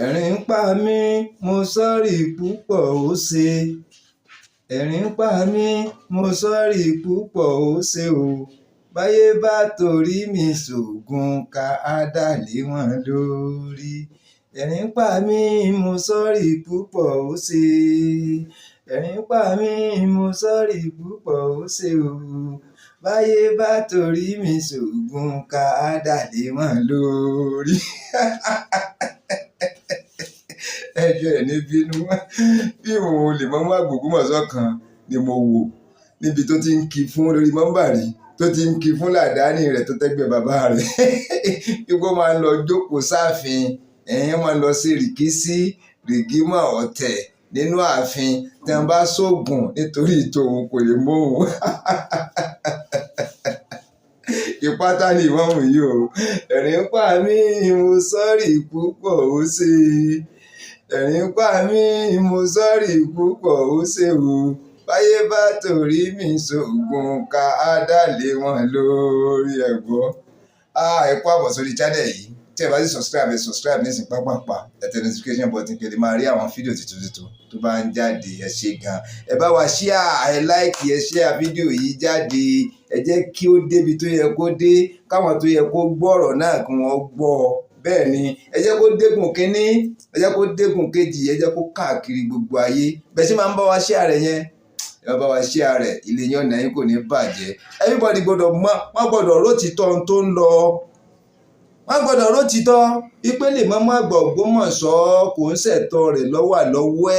ẹ̀rín ń pa mí mo sọ́rí púpọ̀ ó ṣe. ẹ̀rín ń pa mí mo sọ́rí púpọ̀ ó ṣe o. báyé bá torí mi ṣògùn ká á dà lé wọn lórí. ẹ̀rín ń pa mí mo sọ́rí púpọ̀ ó ṣe. ẹ̀rín ń pa mí mo sọ́rí púpọ̀ ó ṣe o. báyé bá torí mi ṣògùn ká á dà lé wọn lórí. ẹjọ́ ẹ̀ ní bínú bí òun lè mọ́ Ògbómọ̀ṣọ́ kan ni mo wò níbi tó ti ń kí fún lórí mọ́ńbàrí tó ti ń kí fún làdáni rẹ̀ tó tẹ́gbẹ́ bàbá rẹ̀ ipò máa ń lọ jókòó sáàfin ẹ̀yìn máa ń lọ sí rìkísí rìgímọ̀ ọ̀tẹ̀ nínú ààfin tí wọ́n bá ṣoògùn nítorí tòun kò lè mú òun ìpátá ni ìwọ̀n yìí o. ẹ̀rín ń pa mí mo sọ́rí púpọ̀ ó ṣe. ẹ̀rín ń pa mí mo sọ́rí púpọ̀ ó ṣe o. báyé bá torí mi ṣògùn ká á dà lé wọn lórí ẹ̀gbọ́. ẹ kú àbọ̀ sórí channel yìí tí ẹ bá sì subscribe nísìnyí pápápá ẹ tẹ notification button kí ẹ lè máa rí àwọn fídíò tuntun tó bá ń jáde. ẹ ṣé gan, ẹ bá wa share, ẹ like, ẹ share fídíò yìí jáde. ẹ jẹ́ kí ó débi tó yẹ kó dé, káwọn tó yẹ kó gbọ́ ọ̀rọ̀ náà kí wọ́n gbọ́. bẹ́ẹ̀ ni ẹ jẹ́ kó dégùn kínní, ẹ jẹ́ kó dégùn kejì, ẹ jẹ́ kó káàkiri gbogbo ayé. bẹ́ẹ̀ sì máa ń bá wa share rẹ̀ yẹn, ẹ bá wa share rẹ̀, ilé yẹn ọ̀nà yín kò ní bàjẹ́. everybody gbọ́dọ̀ mọ̀, wọ́n gbọ́dọ̀ rótìtọ́ ohun tó ń lọ. wọ́n gbọ́dọ̀ rótìtọ́ ìpele mọ́mọ́ àgbà Ògbómọ̀ṣọ́ kò ń ṣẹ̀tọ́ rẹ̀ lọ́wọ́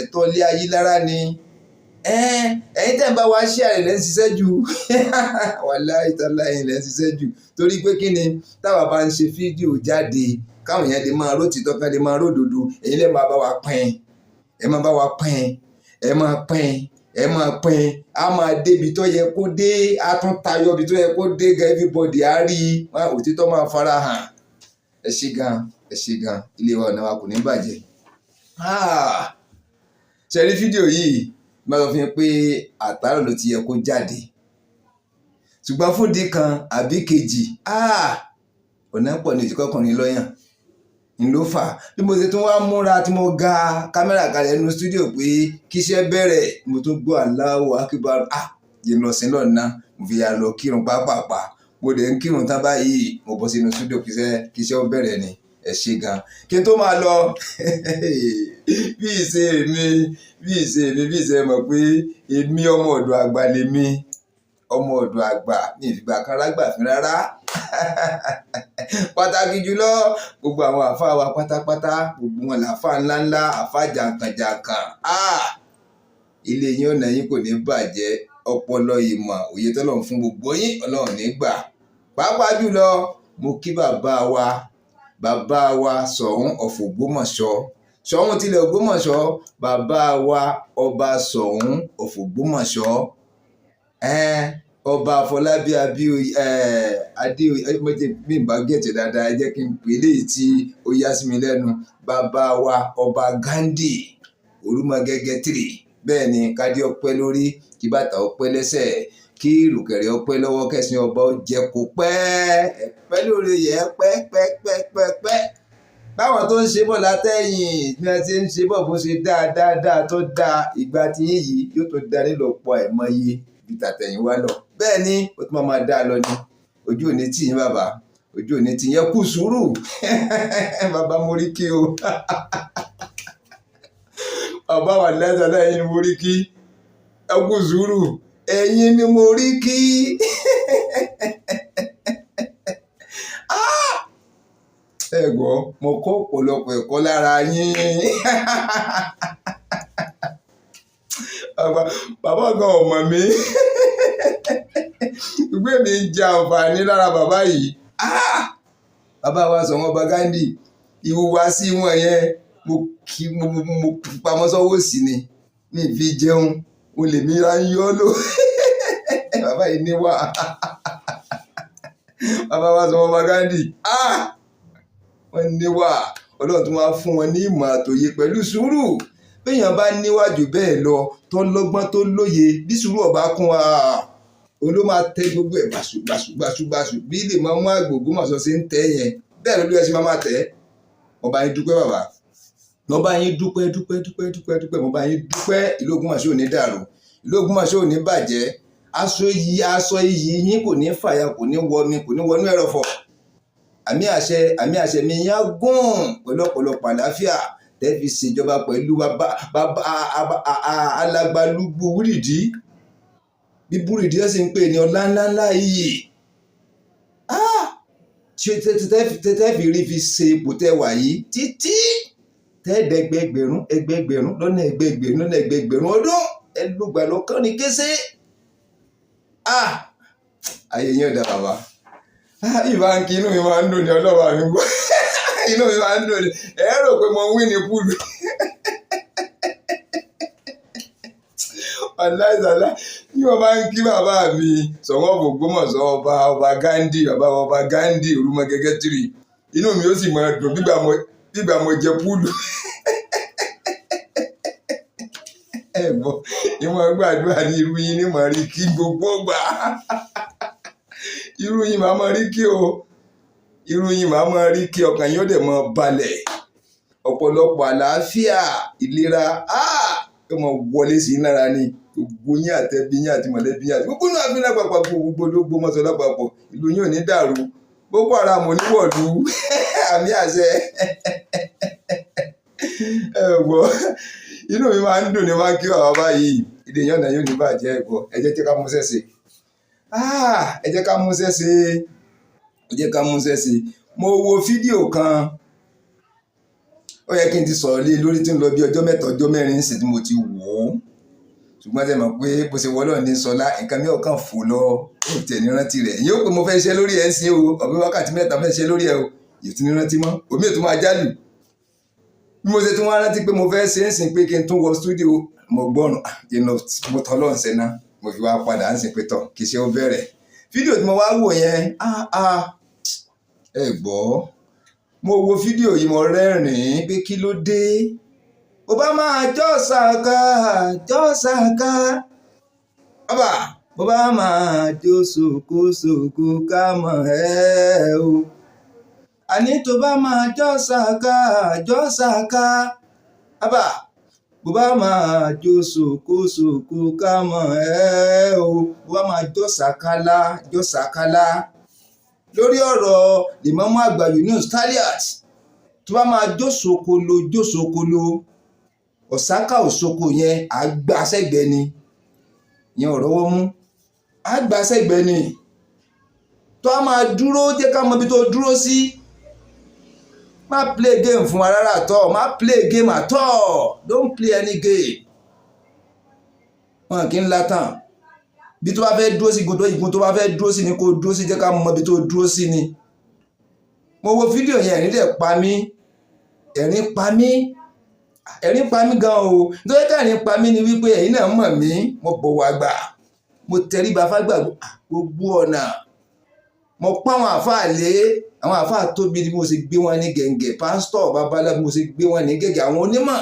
ẹ̀tọ́ ilé ayé lára ni. ẹ̀yin tẹ́ ń bá wa share rẹ̀ lẹ́ ń ṣiṣẹ́ jù wàláhì tàláhì lẹ́ ń ṣiṣẹ́ jù. torí pé kí ni táwa bá ń ṣe fídíò jáde káwọn èèyàn lè máa rótìtọ́ ká lè máa ródòdó, èyí lè máa bá wa pín, ẹ máa bá wa pín, ẹ máa pín, ẹ máa pín, a máa débi tó yẹ kó dé, a tún tayọ ibi tó yẹ kó dé gan, everybody á rí òtítọ́ máa fara hàn. ẹ ṣé gan, ẹ ṣé gan, ilé wa ọ̀nà wa kò ní bàjẹ́. ṣe rí fídíò yìí máa sọ fún yín pé àtàrọ̀ ló ti yẹ kó jáde, ṣùgbọ́n fún di kan àbí kejì ọ̀nà pọ̀ ní ìtìkọ́kùnrin lọ́yàn ń ló fà á. bí mo ṣe tún wá múra tí mo ga kámẹ́rà kalẹ̀ nínú stúdíò pé kíṣẹ́ bẹ̀rẹ̀, mo tún gbọ́ Allahu Akbar yẹn lọ sí lọ́nà mo fi yà lọ kírun pápápá. mo dẹ̀ ń kírun tán báyìí mo bọ́ sínú stúdíò kíṣẹ́ ó bẹ̀rẹ̀ ni. ẹ ṣé gan, kí n tó máa lọ bí ìṣe mọ̀ pé èmi ọmọ ọ̀dọ̀ àgbà lèmi, ọmọ ọ̀dọ̀ àgbà ní ìfìgbà kan rágbà fún rárá. pàtàkì jùlọ gbogbo àwọn àfáà wa pátápátá, gbogbo wọn làáfáà ńláńlá, àfáà jàǹkànjàǹkàn. ilé yín ọ̀nà yín kò ní bàjẹ́, ọpọlọ ìmọ̀ òye tọ́lọ́run fún gbogbo yín Ọlọ́run ní gbà. pàápàá jùlọ mo kí bàbá wa Ṣọ̀ún of Ògbómọ̀ṣọ́, Ṣọ̀ún tilẹ̀ Ògbómọ̀ṣọ́, bàbá wa ọba Ṣọ̀ún of Ògbómọ̀ṣọ́, ọba Afọlábí Adéoyè mi bá gẹ̀ẹ́tẹ̀ dáadáa, ẹ jẹ́ kí n pè léyìí tí ó yá sí mi lẹ́nu. bàbá wa ọba Ghandi Olúmọgẹ́gẹ́ 3. bẹ́ẹ̀ ni kádé ọpẹ́ lórí, kí bàtà ọpẹ́ lẹ́sẹ̀, kí ìrùkẹ̀rẹ̀ ọpẹ́ lọ́wọ́, kẹsìn ọba ó jẹ kó pẹ́ lórí yẹ pẹ́. báwọn tó ń ṣe bọ̀ látẹ̀yìn bí wọ́n ti ń ṣe bọ̀ bó ṣe dáadáa tó dáa, ìgbà tí yìí yóò tó dá nílòpọ̀ àìmọye bí tàtẹ̀yìn wá lọ. bẹ́ẹ̀ ni ó tún máa dá lọ ni. ojú òní tì yín bàbá, ojú òní tì yín, kú sùúrù bàbá mo rí kí o bàbá wà lẹ́sẹ̀ lẹ́yìn ni mo rí kí, ẹ kú sùúrù, ẹ̀yin ni mo rí kí. ẹ gbọ́ mo kọ́ ọ̀pọ̀lọpọ̀ ẹ̀kọ́ lára yín bàbá gan ọmọ mi ìgbé mi ń jẹ àǹfààní lára bàbá yìí. bàbá wa Ṣọ̀ún ọba Ghandi, ìhùwàsí wọn yẹn mo pamọ́ sọ́wọ́ sí ni ní ìfi jẹun, mo lè mi ra ń yọ́ lò bàbá yìí níwà bàbá wa Ṣọ̀ún ọba Ghandi wọ́n níwà. Ọlọ́run tún wá fún wọn ní ìmọ̀ àtòye pẹ̀lú sùúrù. béèyàn bá níwájú bẹ́ẹ̀ lọ tó lọ́gbọ́n tó lóye, bí sùúrù ọba kún wa òun ló máa tẹ gbogbo ẹ̀ bàṣubàṣu bí lè máa mú àgbò Ògbómọ̀ṣọ́ ṣe ń tẹ́ yẹn, bẹ́ẹ̀ ló ló ẹ ṣe máa tẹ́. mo bá yín dúpẹ́ bàbá, mo bá yín dúpẹ́ mo bá yín dúpẹ́. Ìlú Ògbómọ̀ṣọ́ ò ní dàrú, ìlú Ògbómọ̀ṣọ́ ò ní bàjẹ́, aṣọ iyì yín kò ní fàya, kò ní wọmi, kò ní wọnú ẹrọ̀fọ̀. Àmì àṣẹ mi yín á gùn pẹ̀lú ọ̀pọ̀lọpọ̀ àlàáfíà tẹ́ fi ṣèjọba pẹ̀lú alàgbàlúgbú Wúrìdí, bí Wúrìdí ó sì ń pè ní ọlá ńláńlá yìí. Tẹ́ fi rí fi ṣe ipò tẹ́ wà yìí títí ẹgbẹgbẹ̀rún lọ́nà ẹgbẹgbẹ̀rún ọdún ẹlúgbà lọ́kàn ní kése. Ayé yín ọ̀dà bàbá. Ìbáǹkì inú mi máa ń dùn ní ọlọ́wà mi gbọ́. Inú mi máa ń dùn ní ẹ rò pé mo wí ní púùlù. Aláìsàlá ní wọ́n bá ń kí bàbá mi Ṣọ̀ún Ògbómọ̀ṣọ́ ọba Gándì, bàbá ọba Gándì Olúmọgẹ́gẹ́ tìrì, inú mi ó sì máa dùn bígbà mo jẹ púùlù. Ẹ̀gbọ́n ìmọ̀ gbàdúrà ní irú yín ní màá rí kí gbogbo gbà. Irú yín màá máa rí kí o, irú yín màá máa rí kí ọkàn yín ó dẹ̀ máa balẹ̀. Ọ̀pọ̀lọpọ̀ àlàáfíà ìlera ó máa wọlé sí yín lára ni. Gbogbo yín àtẹbí yín àti mọ̀lẹ́bí yín àti gbogbo náà fi lápapọ̀ gbogbo Ògbómọ̀ṣọ́ lápapọ̀, ìlú yín ò ní dàrú, Boko Haram ò ní wọ̀lú. Àmì àṣẹ. Ẹ̀gbọ́n inú mi máa ń dùn ní máa ń kí bàbá báyìí. Ìdè yín ọ̀nà yóò ní bàjẹ́. Ẹ̀gbọ́n ẹ jẹ́ ká múṣẹ́ ṣe. Ẹ jẹ́ ká múṣẹ́ ṣe. Ẹ jẹ́ ká múṣẹ́ ṣe. Mo wo fídíò kan, ó yẹ kí n ti sọ̀rọ̀ lé lórí tí ń lọ bí ọjọ́ mẹ́ta ọjọ́ mẹ́rin sí tí mo ti wò ó, ṣùgbọ́n tẹ́ mọ̀ pé bó ṣe wọ́lọ́ ní sọlá nǹkan mi ọ̀kan fò lọ ó tẹ̀ ní rántí rẹ̀. Yóò pé mo fẹ́ ṣe lórí ẹ̀ ń sin o, ọ̀bí wákàtí mẹ́ta fẹ́ ṣe lórí ẹ̀ o, yóò tún ní rántí mọ́, omi ètò máa jálù. Bí mo ṣe tún wá rántí pé mo fẹ́ ṣe ń sìn pé kí n tún wọ stúdíò, mo gbọ́nù mo tọ́ lọ́n ṣe ná, mo fi wá padà ń sìn pé tọ̀ kì í ṣe ó bẹ̀rẹ̀. Fídíò tí mo wá wò yẹn ẹ gbọ́, mo wo fídíò yìí mo rẹ́rìn-ín pé kí ló dé. Bó bá máa jọ́ sàká bàbá, bó bá máa jó sòkò ká mọ̀ ẹ́ o. Àní tó bá máa jọ́ sàká bàbá, bó bá máa jó sòkò ká mọ̀ ẹ́ o. Bó bá máa jọ́ sàkálá lórí ọ̀rọ̀ Ìmámù àgbà Yunus Taliat, tó bá máa jó sòkòlò ọ̀sáká òṣoko yẹn àgbàsẹ́gbẹ́ ni, yẹn ọ̀rọ̀ wọ́n mú àgbàsẹ́gbẹ́ ni. Tó a máa dúró jẹ́ ká mọ ibi tó dúró sí. Má play game fún wa rárá àtọ́, má play game àtọ́, don't play any game. Wọn kì í látàn. Bí tó bá fẹ́ dúró sí igun tó bá fẹ́ dúró sí ni kó dúró sí, jẹ́ ká mọ ibi tó dúró sí ni. Mo wo fídíò yẹn ẹ̀rín dẹ̀ pa mí, ẹ̀rín pa mí gan o. Nítorí ká ẹ̀rín pa mí ni wípé ẹ̀yin náà mọ̀ mí, mo bọ̀wọ̀ àgbà, mo tẹríba fágbà gbogbo ọ̀nà. Mo pa àwọn àfáà lé, àwọn àfáà tóbi ni mo ṣe gbé wọn ní gẹ̀ǹgẹ̀, pásítọ̀ babalá mo ṣe gbé wọn ní gẹ̀gẹ̀, àwọn onímọ̀.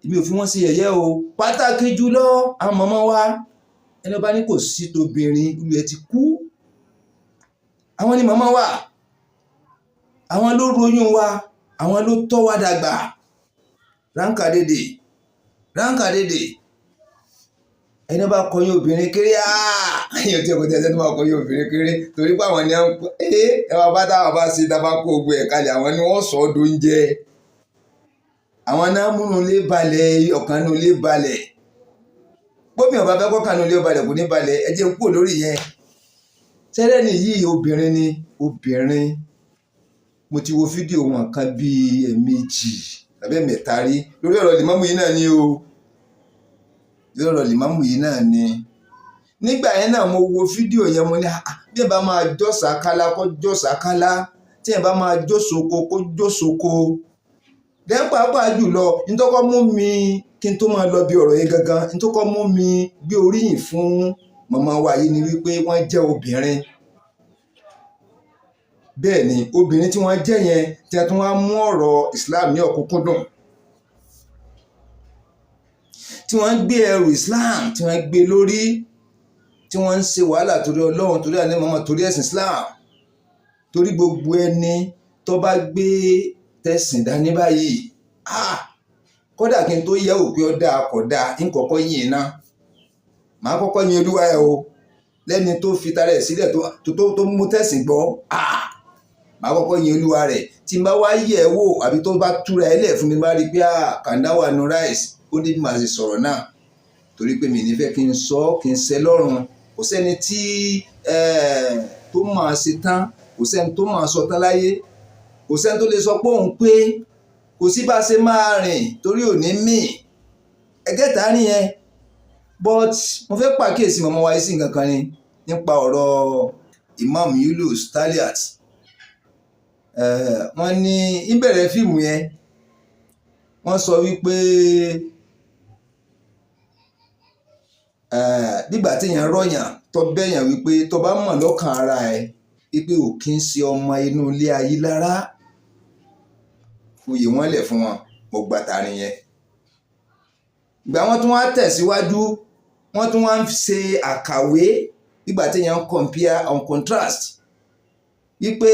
Èmi ò fi wọ́n sí yẹ̀yẹ́ o. Pàtàkì jùlọ àwọn mọ̀mọ́ wa, ẹni bá ní kò sí tóbìnrin olú ẹ ti kú. Àwọn ni mọ̀mọ́ wa, àwọn ló royún wa, àwọn ló tọ́ wa dàgbà. Ránkà dédé ẹni bá kọyún obìnrin kéré ẹ̀yìn tí ọkọ̀ tẹ́sẹ̀ tó máa kọyún obìnrin kéré, torí pé àwọn ni ẹwà bá dáwà bá sí dábà kó ogun ẹ̀ kalẹ̀, àwọn ni wọ́n sọ ọ́ dóúnjẹ. Àwọn náà múnú lé balẹ̀, ọkàn nú lé balẹ̀. Bóbi ọba fẹ́ kọ́kàn nú lé balẹ̀ kò ní balẹ̀, ẹ jẹ́ n kúrò lórí yẹn. Sẹ́rẹ́ ni yìí obìnrin. Mo ti wo fídíò wọn kan bíi ẹ̀ẹ̀mejì tàbí ẹ̀ẹ̀mẹ́ta rí lórí ọ̀rọ̀ Ìmámù yìí náà ni o. Lórí ọ̀rọ̀ Ìmámù yìí náà ni. Nígbà yẹn náà mo wo fídíò yẹn, mo ní bí ẹ bá máa jọ́ sàkálá kó jọ́ sàkálá, tí ẹ bá máa jó soko kó jó soko. Dẹ́n pàápàá jùlọ nítọ́kọ́ mú mi kí n tó máa lọ bí ọ̀rọ̀ yẹn gangan, nítọ́kọ́ mú mi gbé oríyìn fún màmá wa yìí ni wípé wọ́n jẹ́ obìnrin. Bẹ́ẹ̀ ni obìnrin tí wọ́n jẹ́ yẹn tí a tún wá mú ọ̀rọ̀ Islam ní ọ̀kúnkúndùn, tí wọ́n ń gbé ẹrù Islam tí wọ́n gbé lórí, tí wọ́n ń ṣe wàhálà torí Ọlọ́run, torí àní màmá, torí ẹ̀sìn Islam, torí gbogbo ẹni tó bá gbé tẹ̀sìn dání báyìí kódà kí n tó yẹ òpé ó dáa kò dáa ń kọ́kọ́ yìn náà màá kọ́kọ́ yin olúwa ẹ̀ o lẹ́ni tó fi tara ẹ̀ sílẹ̀ tó mú tẹ̀sìn gbọ́ màá kọ́kọ́ yin olúwa rẹ̀ tí n bá wá yẹ̀ ẹ́ wò àbí tó bá túra ẹ̀ lẹ̀ fún mi bá rí pé kàndáwà nu ráìsì ó ní bí màá ṣe sọ̀rọ̀ náà torí pé mi ní fẹ́ kí n sọ kí n ṣẹ lọ́rùn kò sẹ́ni tí tó máa ṣe tán kò sẹ́ni tó máa sọ tán láyé kò sẹ́ni tó lè sọ pé òun pé kò sí bá ṣe máa rìn torí òní mì ẹgẹ́ta nìyẹn but mo fẹ́ pàkíyèsí mọ́mọ́ wáyé sí nǹkan kan ni nípa ọ̀rọ̀ Imam Yunus Taliat wọ́n ní ìbẹ̀rẹ̀ fíìmù yẹn wọ́n sọ wípé nígbà téèyàn rọ̀yàn tó bẹ̀yàn wípé tó bá mọ̀ lọ́kàn ara ẹ̀ wípé ò kí ń ṣe ọmọ inú ilé ayé lára fòye wọ́n lẹ̀ fún wọn mo gbà tàrí yẹn. ìgbà wọn tún wá tẹ̀síwájú wọ́n tún wá ń ṣe àkàwé nígbà téèyàn compare on contrast wípé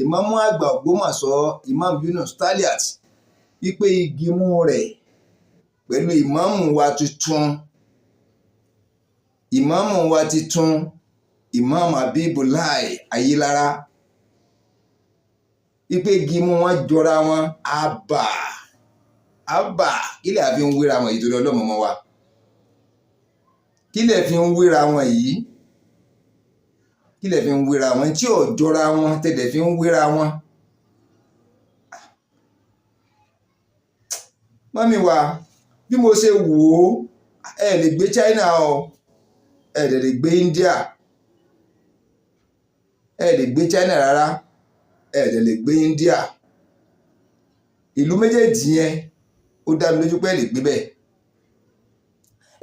ìmáàmù àgbà Ògbómọ̀ṣọ́ Imam Yunus Taliat wípé igi mú rẹ̀ pẹ̀lú ìmáàmù wa tuntun Imam Abibulai Ayilara wípé igi mú wọn jọra wọn àbà kílẹ̀ àfi ń wéra wọn ìtòlú ọlọ́mọọmọ wa kílẹ̀ fi ń wéra wọn yìí kílẹ̀ fi ń wéra wọn tí ò jọra wọn tẹ̀lẹ̀ fi ń wéra wọn. mọ́mí wa bí mo ṣe wò ó ẹ lè gbé China o ẹ lè gbé India ẹ lè gbé China rárá ẹ lè gbé India ìlú méjèèjì yẹn ó dá mi lójú pé ẹ lè gbé bẹ́ẹ̀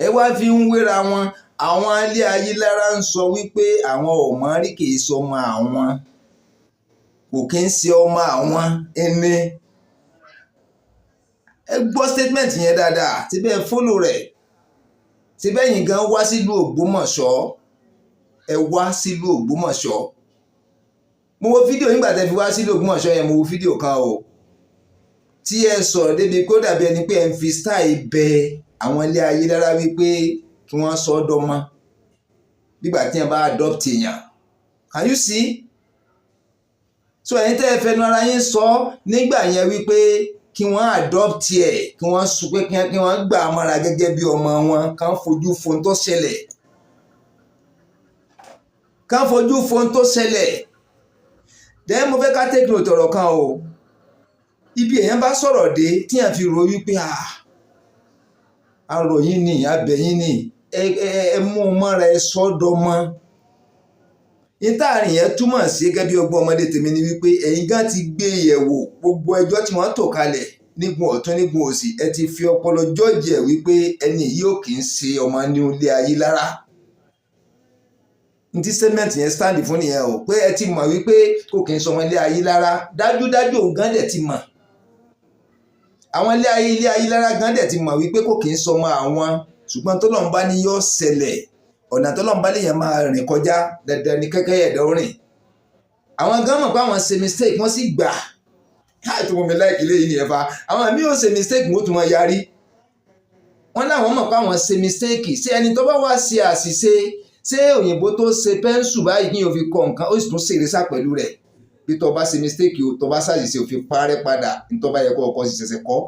ẹ wá fi ń wéra wọn àwọn alẹ́ ayé lára ń sọ wípé àwọn ọmọ rí kìí sọ ọmọ àwọn kò kí ń ṣe ọmọ àwọn ẹni ẹ gbọ́ statement yẹn dáadáa tí bẹ́ẹ̀ fọ́lò rẹ̀ tí bẹ́ẹ̀ yìí gan wá sílùú Ògbómọ̀ṣọ́ ẹ wá sílùú Ògbómọ̀ṣọ́ mo wo fídíò nígbà tẹ́ fi wá sílùú Ògbómọ̀ṣọ́ yẹn mo wo fídíò kan o tí ẹ sọ̀rọ̀ débi kó dàbí ẹni pé ẹ ń fi style bẹ àwọn ilé ayé dára wípé kí wọ́n sọ ọ́ dọ́mọ nígbà tí wọ́n bá adopt èèyàn can you see so ẹ̀yin tẹ́ ẹ fẹnu ara yín sọ nígbà yẹn wípé kí wọ́n adopt ẹ̀ kí wọ́n sọ pé kí wọ́n gbà á mọ́ra gẹ́gẹ́ bí ọmọ wọn kàn fojú fo ohun tó ṣẹlẹ̀ then mo fẹ́ ká take note ọ̀rọ̀ kan o ibi èèyàn bá sọ̀rọ̀ dé tí yàn fi rò wípé arọ̀ yín ni abẹ yín ni ẹ mú un mọ́ra ẹ sọ́dọ̀ mọ́ ìtààrin yẹn túmọ̀ sí gẹ́gẹ́ bí ọgbọ́n ọmọdé tèmi ni wípé ẹ̀yin gan ti gbé yẹ̀wò gbogbo ẹjọ́ tí wọ́n tò kalẹ̀ nígun ọ̀tún nígun òsì ẹ ti fi ọpọlọ jọ́ọ̀jì ẹ̀ wípé ẹni yìí ò kì í ṣe ọmọ ní ilé ayé lára ní tí statement yẹn stand fún nìyẹn o pé ẹ ti mọ̀ wípé kò kì í ṣe ọmọ ilé ayé lára dájúdájú òun gan dẹ̀ ti mọ̀ àwọn ilé ayé lára gan dẹ̀ ti mọ̀ wípé kò kì í ṣe ọmọ àwọn ṣùgbọ́n tó lọ́n bá ní yọ ṣẹlẹ̀ ọ̀nà tó lọ́n bá lè yàn máa rìn kọjá dandan ní kẹ́kẹ́ ẹ̀dọ́ rìn àwọn gan mọ̀ pé àwọn ṣe mistake wọ́n sì gbà tó mọ̀ mi láìkí lẹ́yìn nìyẹn fa àwọn àmì ò ṣe mistake wọ́n tún wọn yarí wọ́n láwọn mọ̀ pé àwọn ṣe mistake ṣé ẹni tó bá wá ṣe àṣìṣe ṣé òyìnbó tó ṣe pẹ́ńsù báyìí kí yóò fi kọ nǹkan ó sì tún ṣèrè sá pẹ̀lú rẹ̀ bí tó bá ṣe mistake o tó bá ṣàṣìṣe ò fi parẹ́ padà ní tó bá yẹ kó ọkọ̀ ṣẹ̀ṣẹ̀ kọ́.